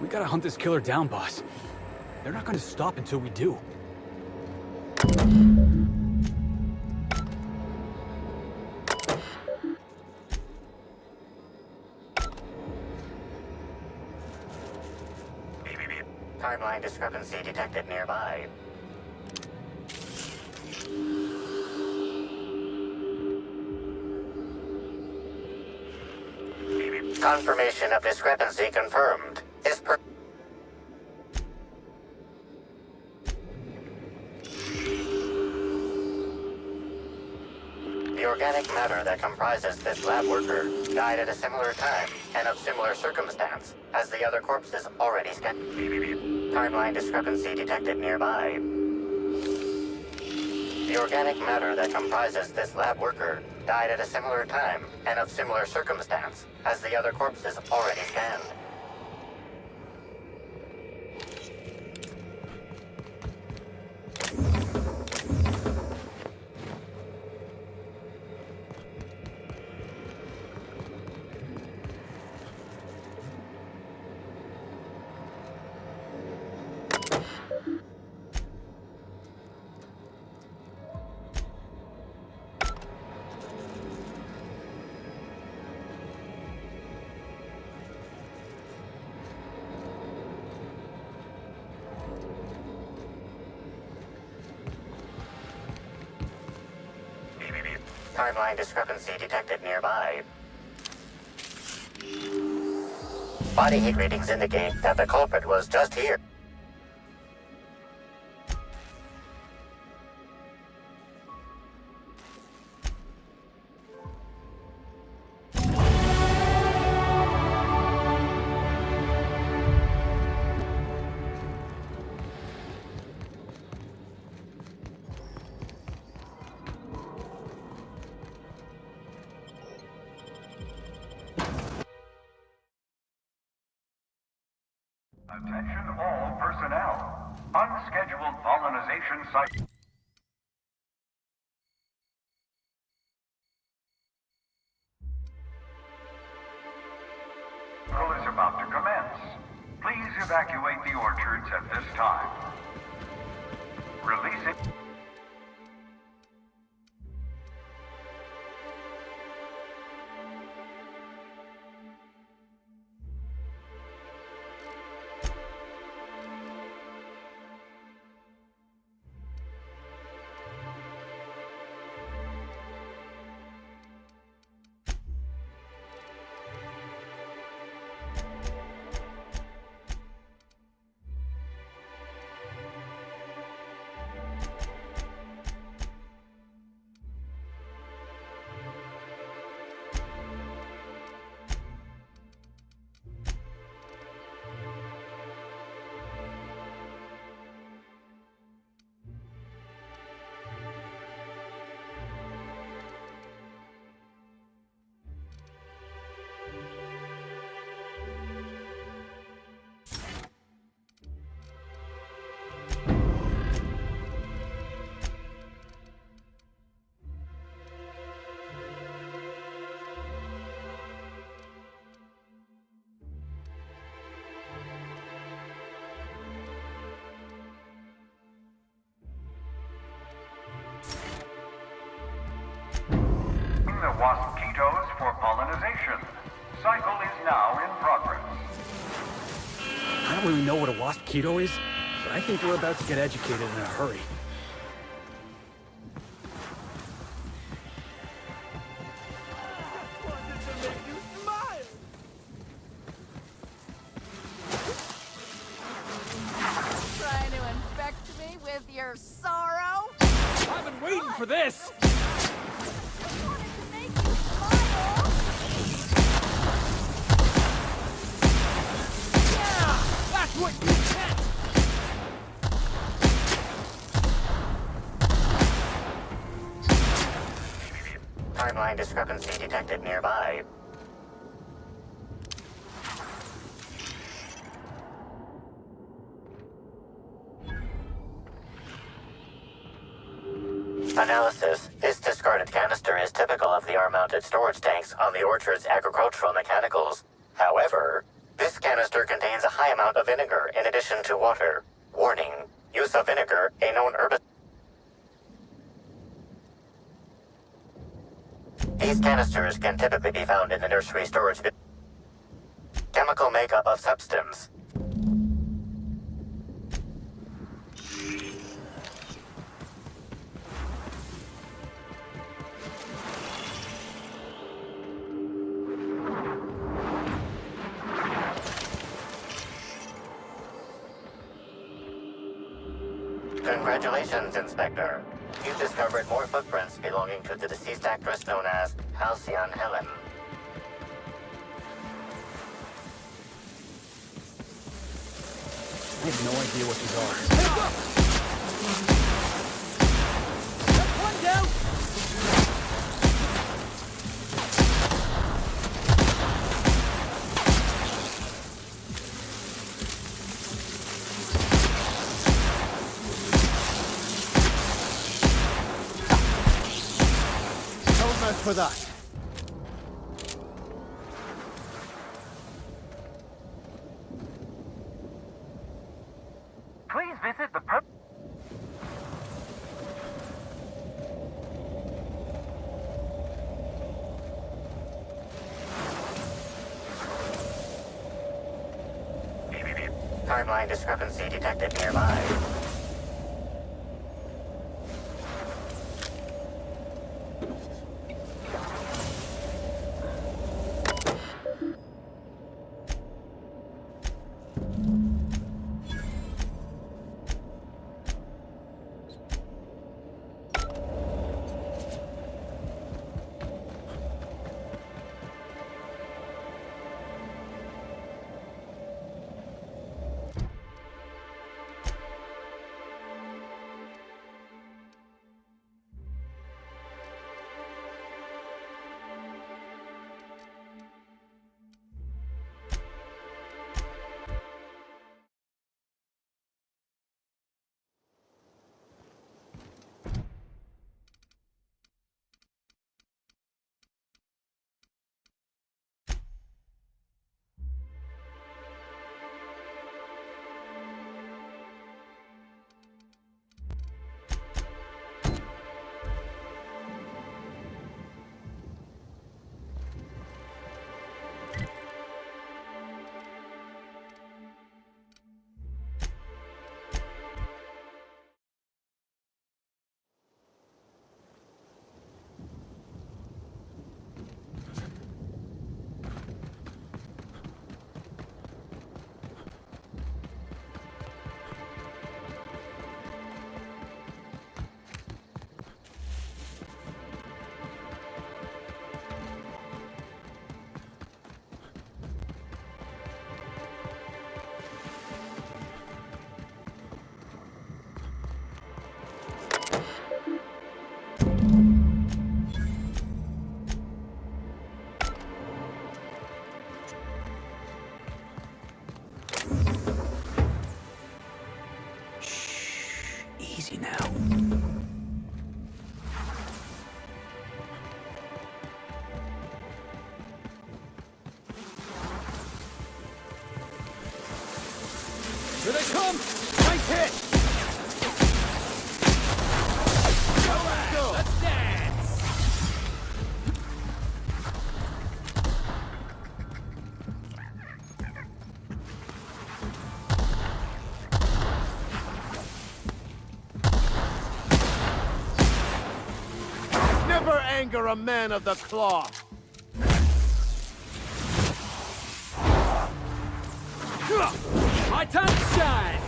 We gotta hunt this killer down, boss. They're not gonna stop until we do.
Timeline discrepancy detected nearby. Confirmation of discrepancy confirmed. The organic matter that comprises this lab worker died at a similar time and of similar circumstance as the other corpses already scanned. Timeline discrepancy detected nearby. The organic matter that comprises this lab worker died at a similar time and of similar circumstance as the other corpses already scanned. Timeline discrepancy detected nearby. Body heat readings indicate that the culprit was just here.
Attention all personnel. Unscheduled colonization site. Is about to commence. Please evacuate the orchards at this time. Releasing. The waspitos for pollinization. Cycle is now in progress.
I don't really know what a waspitos is, but I think we're about to get educated in a hurry. for this!
That's what you get!
Timeline discrepancy detected nearby. Analysis. This discarded canister is typical of the R-mounted storage tanks on the Orchard's agricultural mechanicals. However, this canister contains a high amount of vinegar in addition to water. Warning. Use of vinegar, a known herbicide. These canisters can typically be found in the nursery storage bin. Chemical makeup of substance. Congratulations, Inspector. You've discovered more footprints belonging to the deceased actress known as Halcyon Helen.
I have no idea what these are.
That's one down! Don't mess with us.
Please visit the
Timeline discrepancy detected nearby.
Easy now.
Here they come! Nice hit! Let's go! Let's dance! Never anger a man of the cloth!
My time to shine!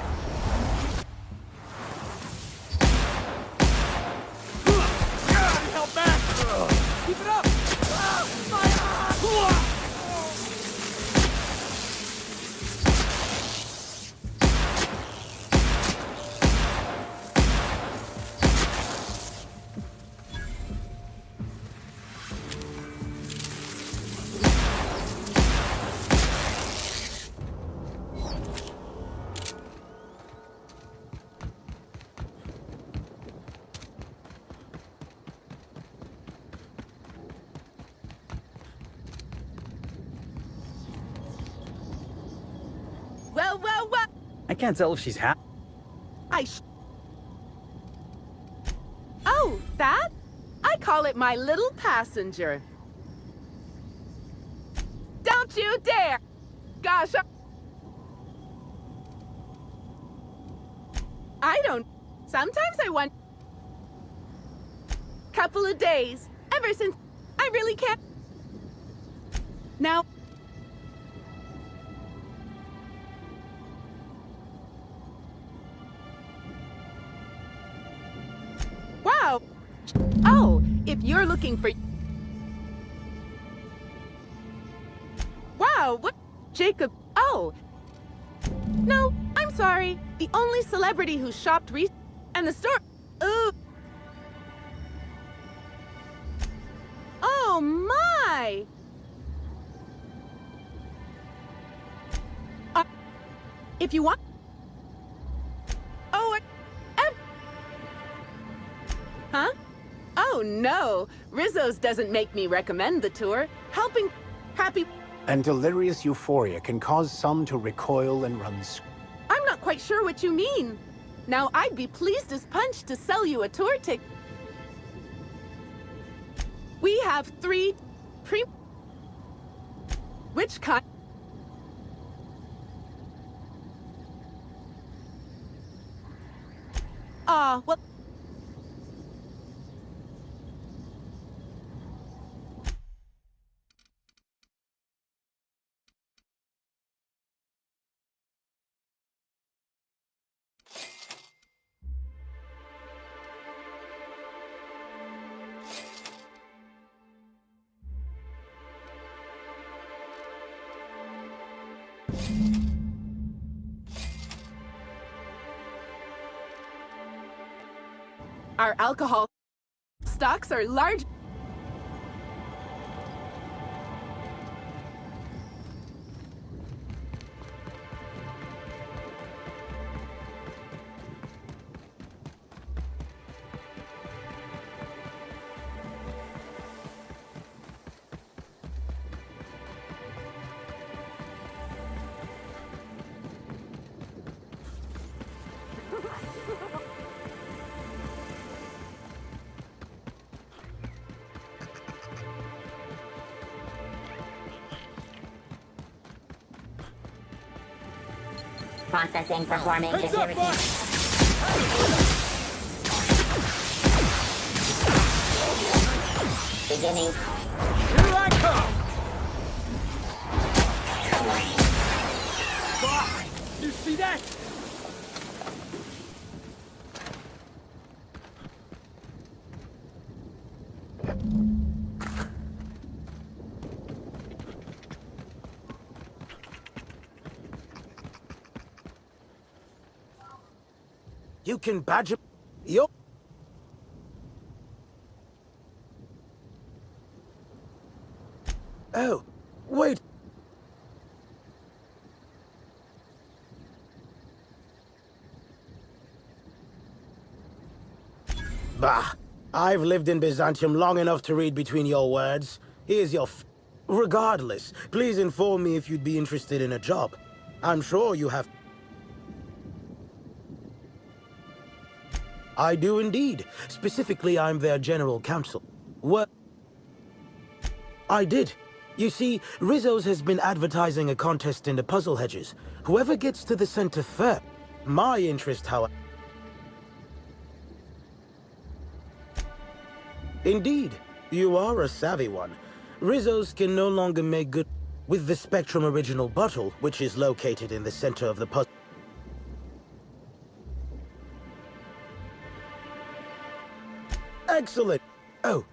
I can't tell if she's happy.
Oh, that? I call it my little passenger. Don't you dare! Gosh, I don't... Sometimes I want... Couple of days. Ever since... I really can't... Now... Wow! Oh, if you're looking for... Wow, what... Jacob... Oh! No, I'm sorry. The only celebrity who shopped and the store... Ooh! Oh, my! If you want... Oh, huh? Oh, no. Rizzo's doesn't make me recommend the tour. Helping happy...
And delirious euphoria can cause some to recoil and run
I'm not quite sure what you mean. Now, I'd be pleased as punch to sell you a tour ticket. We have 3 Which kind? Well... Our alcohol stocks are large.
Processing, performing security. Beginning.
Here I come! Boss, you see that?
You can badger... Yup. Oh, wait. Bah, I've lived in Byzantium long enough to read between your words. Here's your Regardless, please inform me if you'd be interested in a job. I'm sure you have... I do indeed. Specifically, I'm their general counsel. What? I did. You see, Rizzo's has been advertising a contest in the puzzle hedges. Whoever gets to the center first. My interest, however... Indeed, you are a savvy one. Rizzo's can no longer make good with the Spectrum original bottle, which is located in the center of the puzzle. Excellent. Oh.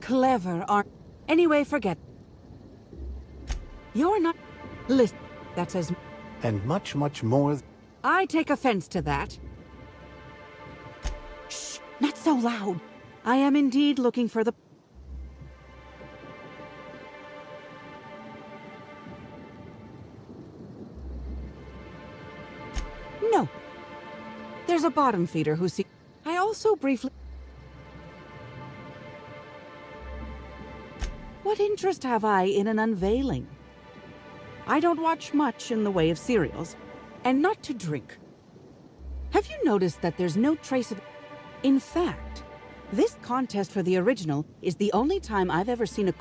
Clever, aren't... Anyway, forget. You're not... Listen, that says...
And much, much more.
I take offense to that. Shh, not so loud. I am indeed looking for the... No. There's a bottom feeder who see... I also briefly... What interest have I in an unveiling? I don't watch much in the way of serials, and not to drink. Have you noticed that there's no trace of... In fact, this contest for the original is the only time I've ever seen a...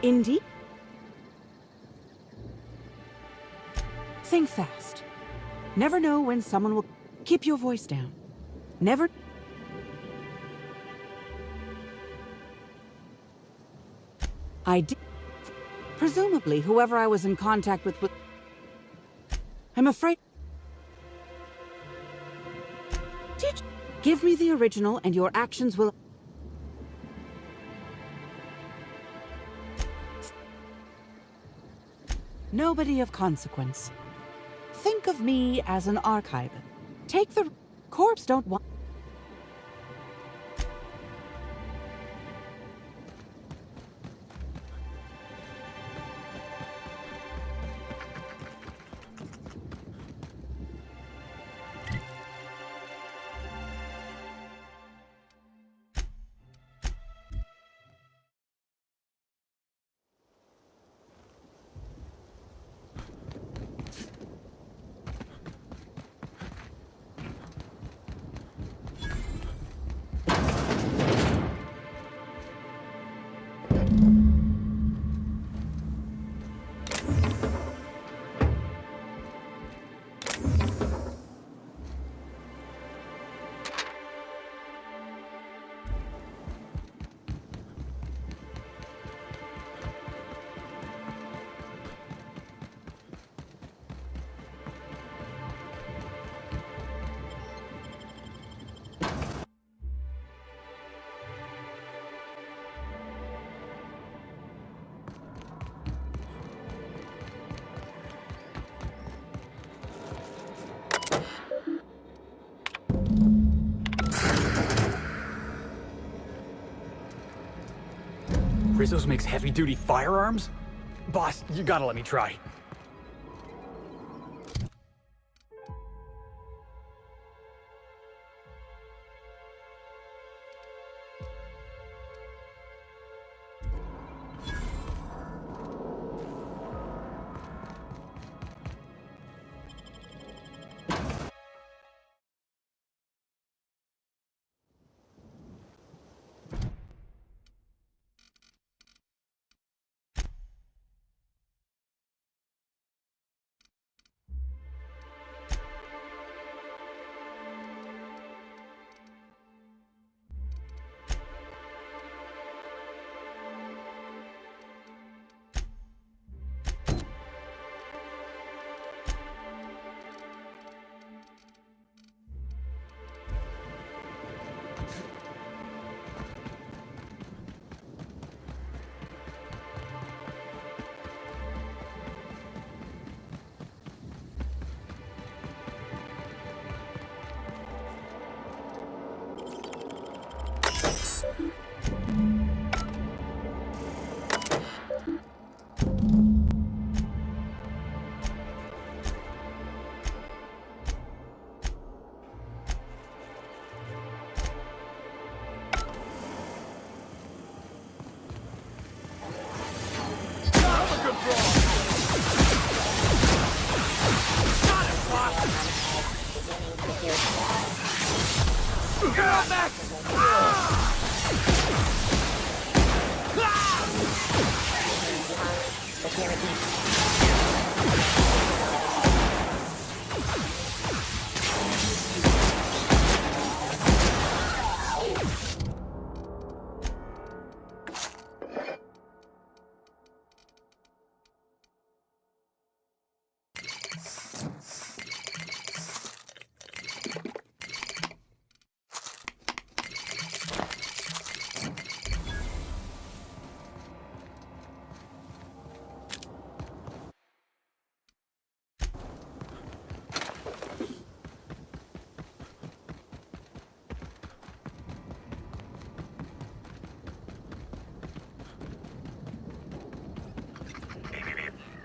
Indeed? Think fast. Never know when someone will... Keep your voice down. Never... I did... Presumably, whoever I was in contact with... I'm afraid... Did... Give me the original and your actions will... Nobody of consequence. Think of me as an archivist. Take the... Corpse don't want...
Rizzo's makes heavy-duty firearms? Boss, you gotta let me try.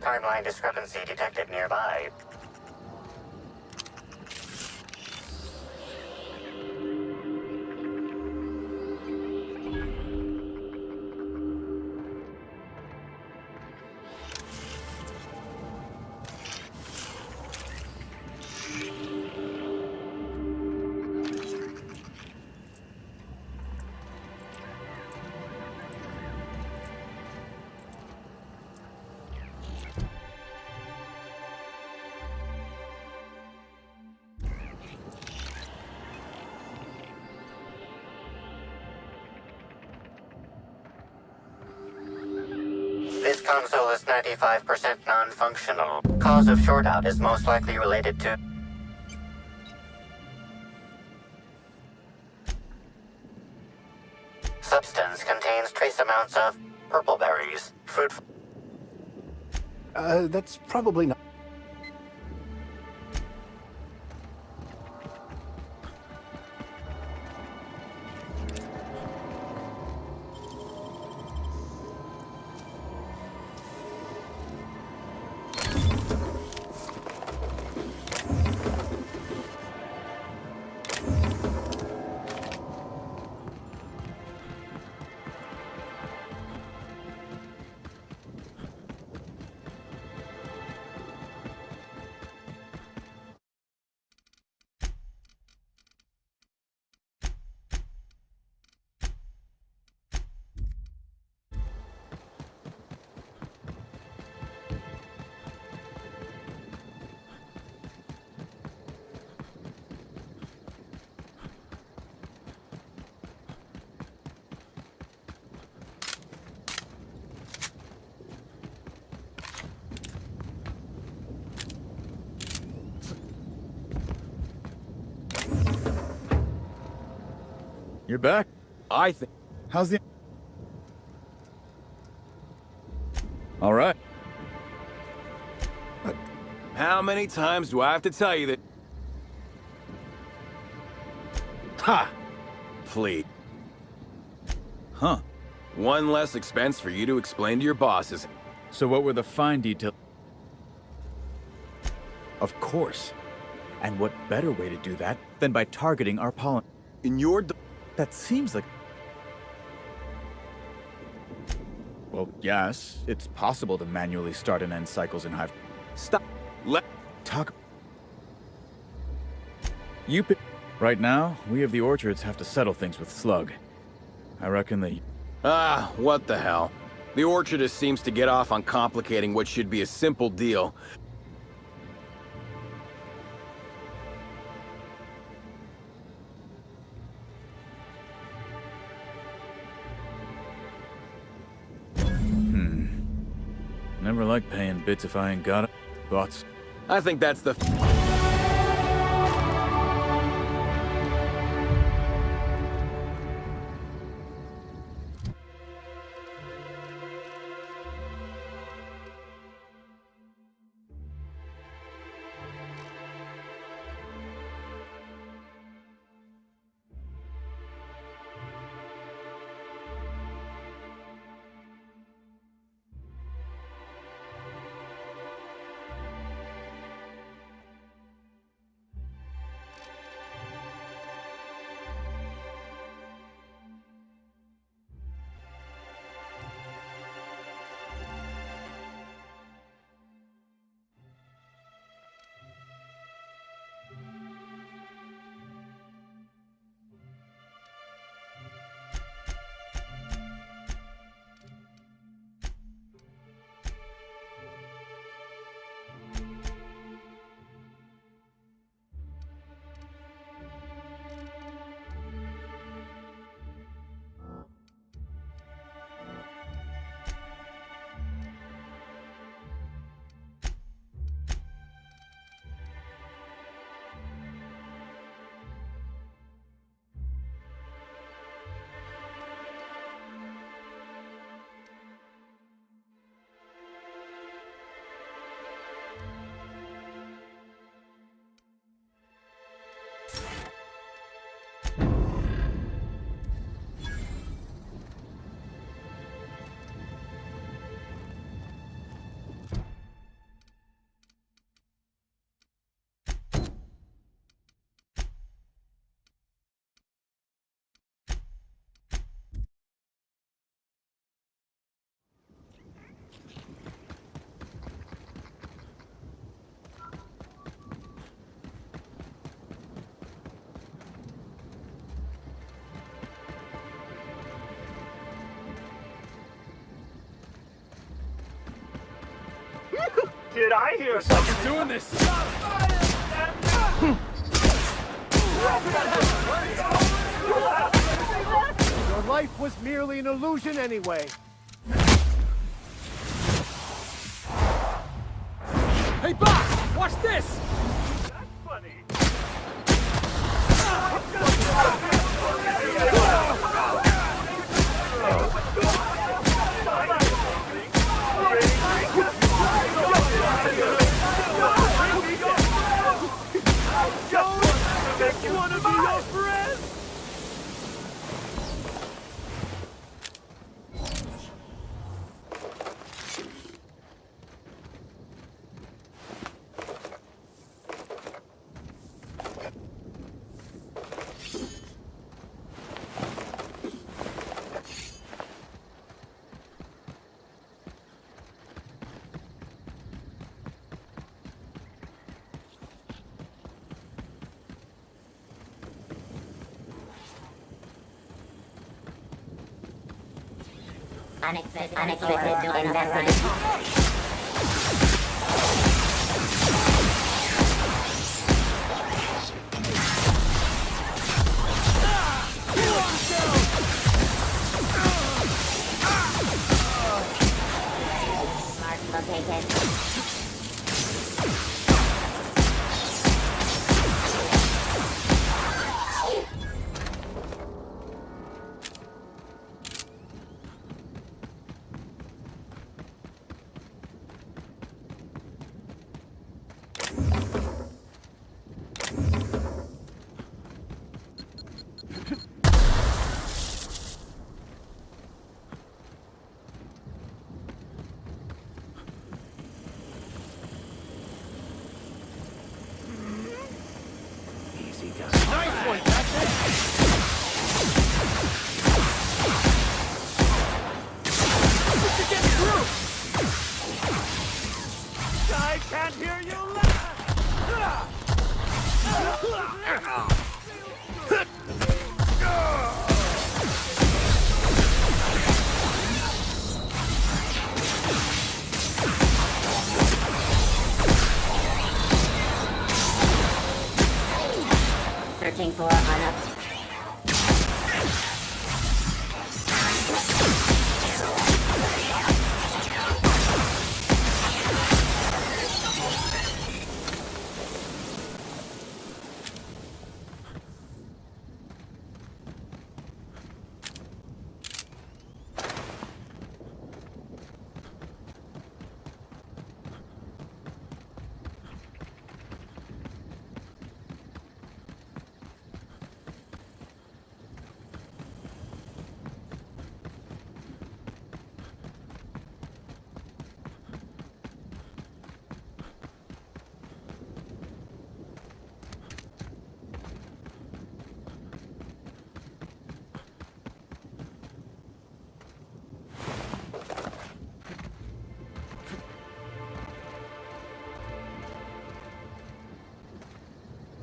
Timeline discrepancy detected nearby. This console is 95% non-functional. Cause of shortout is most likely related to... Substance contains trace amounts of purple berries. Fruit...
That's probably not...
You're back?
I think...
How's the... All right.
How many times do I have to tell you that... Ha! Please.
Huh.
One less expense for you to explain to your bosses.
So what were the fine details? Of course. And what better way to do that than by targeting our pollen?
In your...
That seems like... Well, yes, it's possible to manually start and end cycles in Hive.
Stop. Let...
Talk... You pick... Right now, we of the Orchards have to settle things with Slug. I reckon that...
Ah, what the hell. The Orchardist seems to get off on complicating what should be a simple deal.
Never like paying bits if I ain't got it. Thoughts?
I think that's the...
I hear?
Looks like you're doing this.
Your life was merely an illusion anyway.
Hey, boss! Watch this!
Unexpected investigation. Mark located.
Nice one,
I can't hear you
Searching for unapp.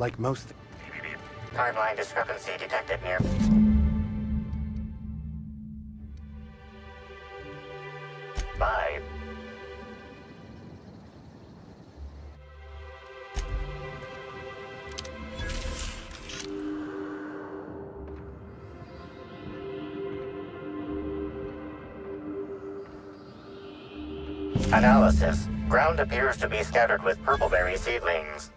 Like most...
Timeline discrepancy detected near. Bye. Analysis. Ground appears to be scattered with purpleberry seedlings.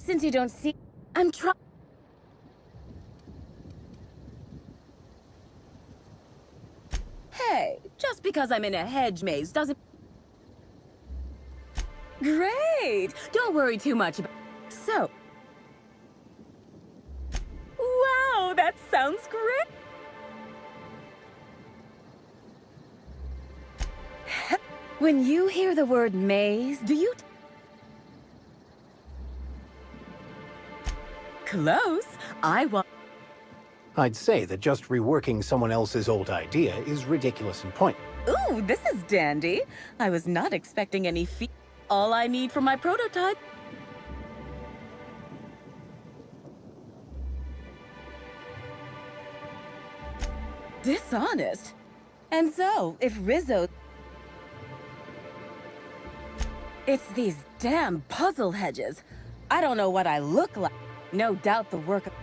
Since you don't see, I'm trying. Hey, just because I'm in a hedge maze doesn't... Great! Don't worry too much about... So... Wow, that sounds great! When you hear the word maze, do you... Close. I want...
I'd say that just reworking someone else's old idea is ridiculous and pointless.
Ooh, this is dandy. I was not expecting any fee. All I need for my prototype. Dishonest. And so, if Rizzo... It's these damn puzzle hedges. I don't know what I look like. No doubt the work of...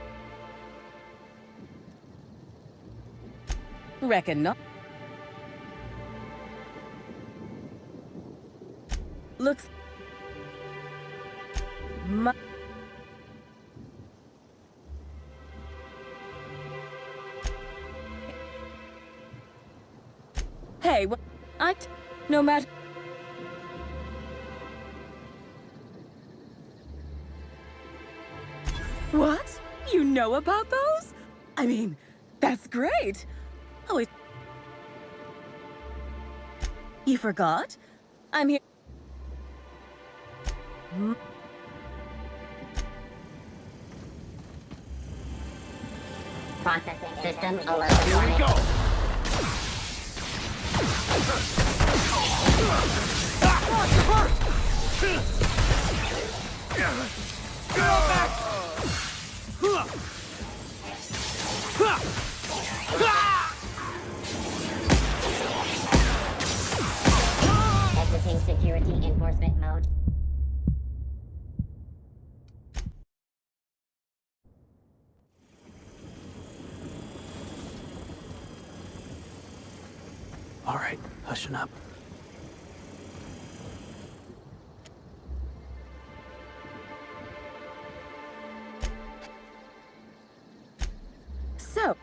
Reckon not. Looks... Hey, what? No matter... What? You know about those? I mean, that's great. Oh, You forgot? I'm here...
Processing system alert. Here we go! Exiting security enforcement mode.
All right, hushing up.
So...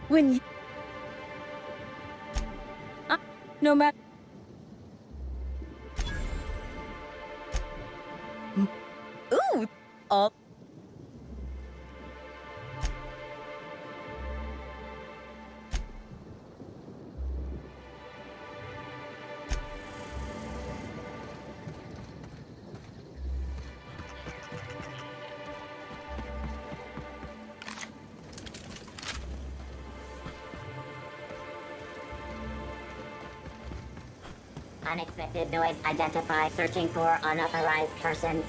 When you... no matter... Ooh! All...
Unexpected noise identified. Searching for unauthorized persons.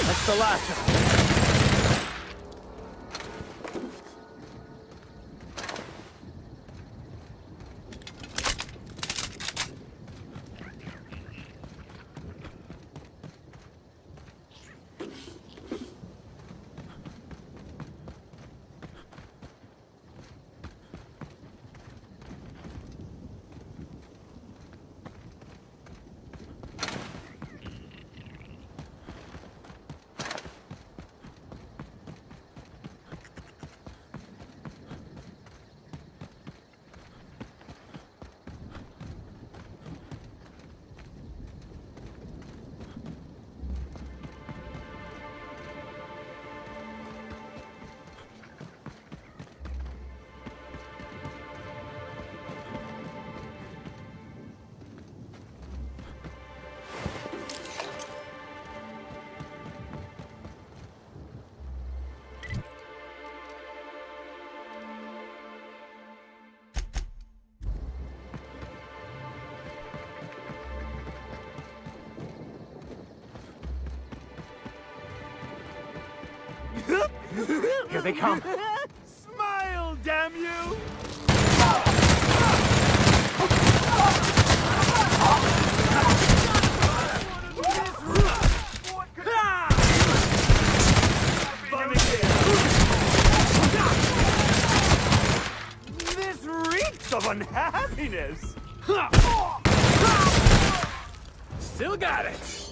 That's the last of it. Here they come.
Smile, damn you! unhappiness!
Still got it!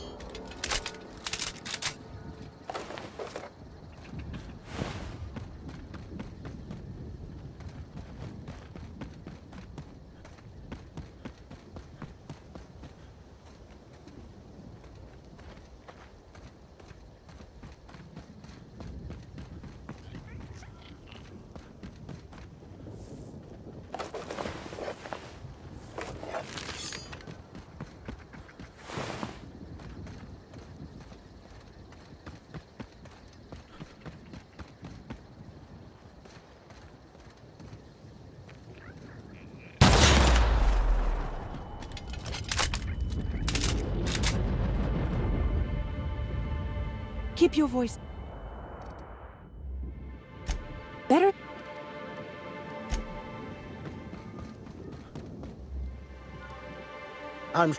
Keep your voice. Better.
I'm...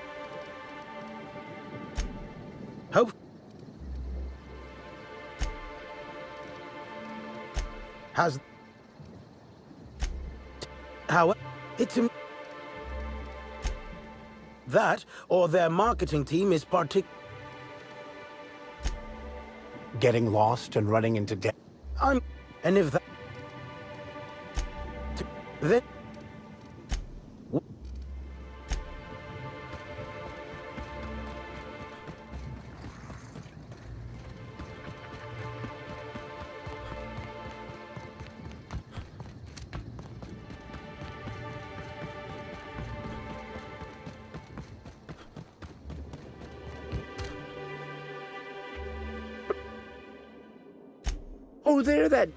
Hope... Has... How... It's... That, or their marketing team is
Getting lost and running into debt.
And if that... Then...
Oh, there, that...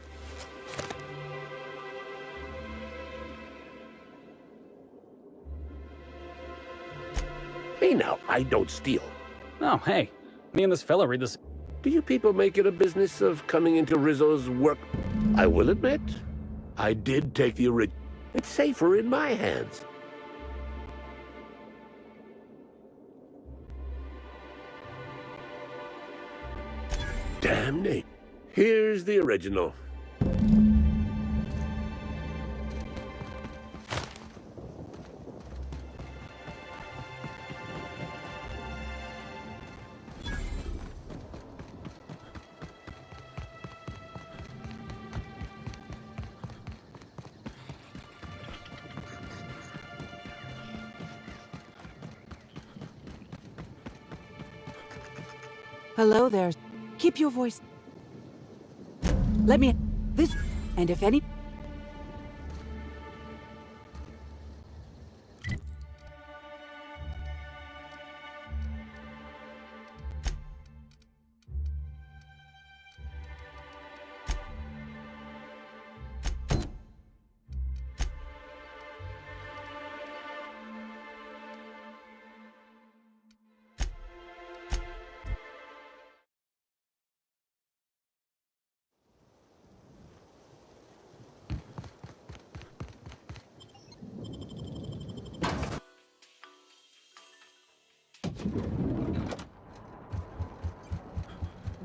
Hey now, I don't steal.
Oh, hey. Me and this fella read this.
Do you people make it a business of coming into Rizzo's work? I will admit, I did take the original. It's safer in my hands. Damnate. Here's the original.
Hello there. Keep your voice. Let me... This... And if any...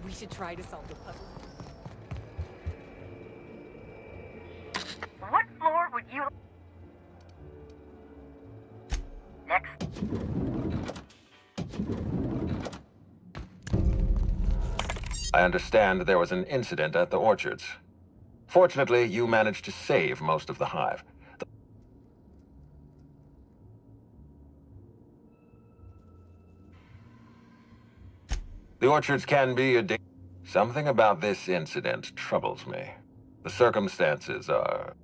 We should try to solve the puzzle.
What floor would you... Next.
I understand there was an incident at the orchards. Fortunately, you managed to save most of the hive. The orchards can be a Something about this incident troubles me. The circumstances are...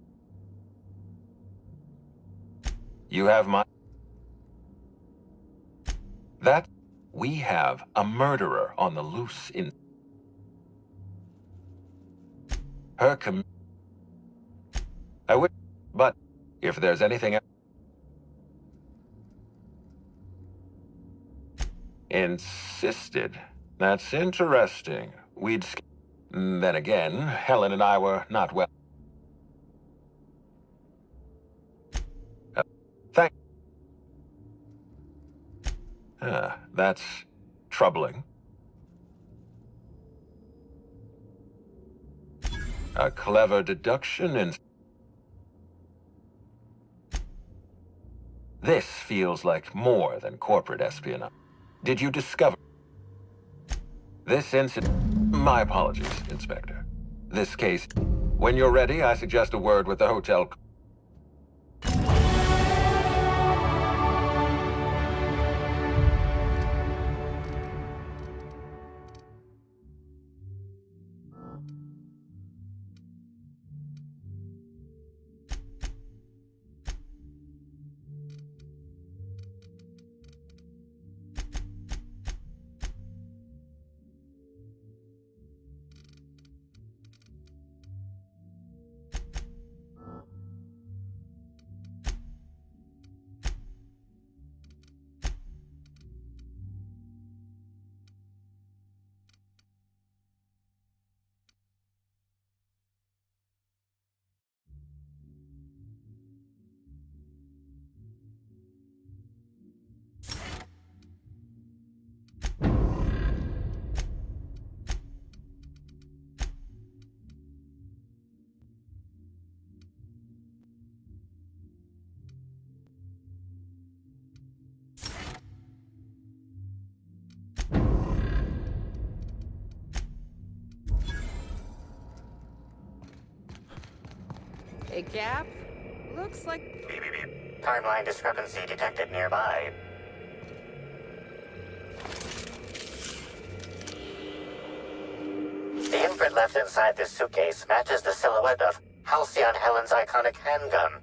You have my... That... We have a murderer on the loose in... Her I would... But, if there's anything else... Insisted. That's interesting. Then again, Helen and I were not well... That's troubling. A clever deduction in... This feels like more than corporate espionage. Did you discover this incident? My apologies, Inspector. This case. When you're ready, I suggest a word with the hotel.
Hey, Cap. Looks like...
Timeline discrepancy detected nearby. The imprint left inside this suitcase matches the silhouette of Halcyon Helen's iconic handgun.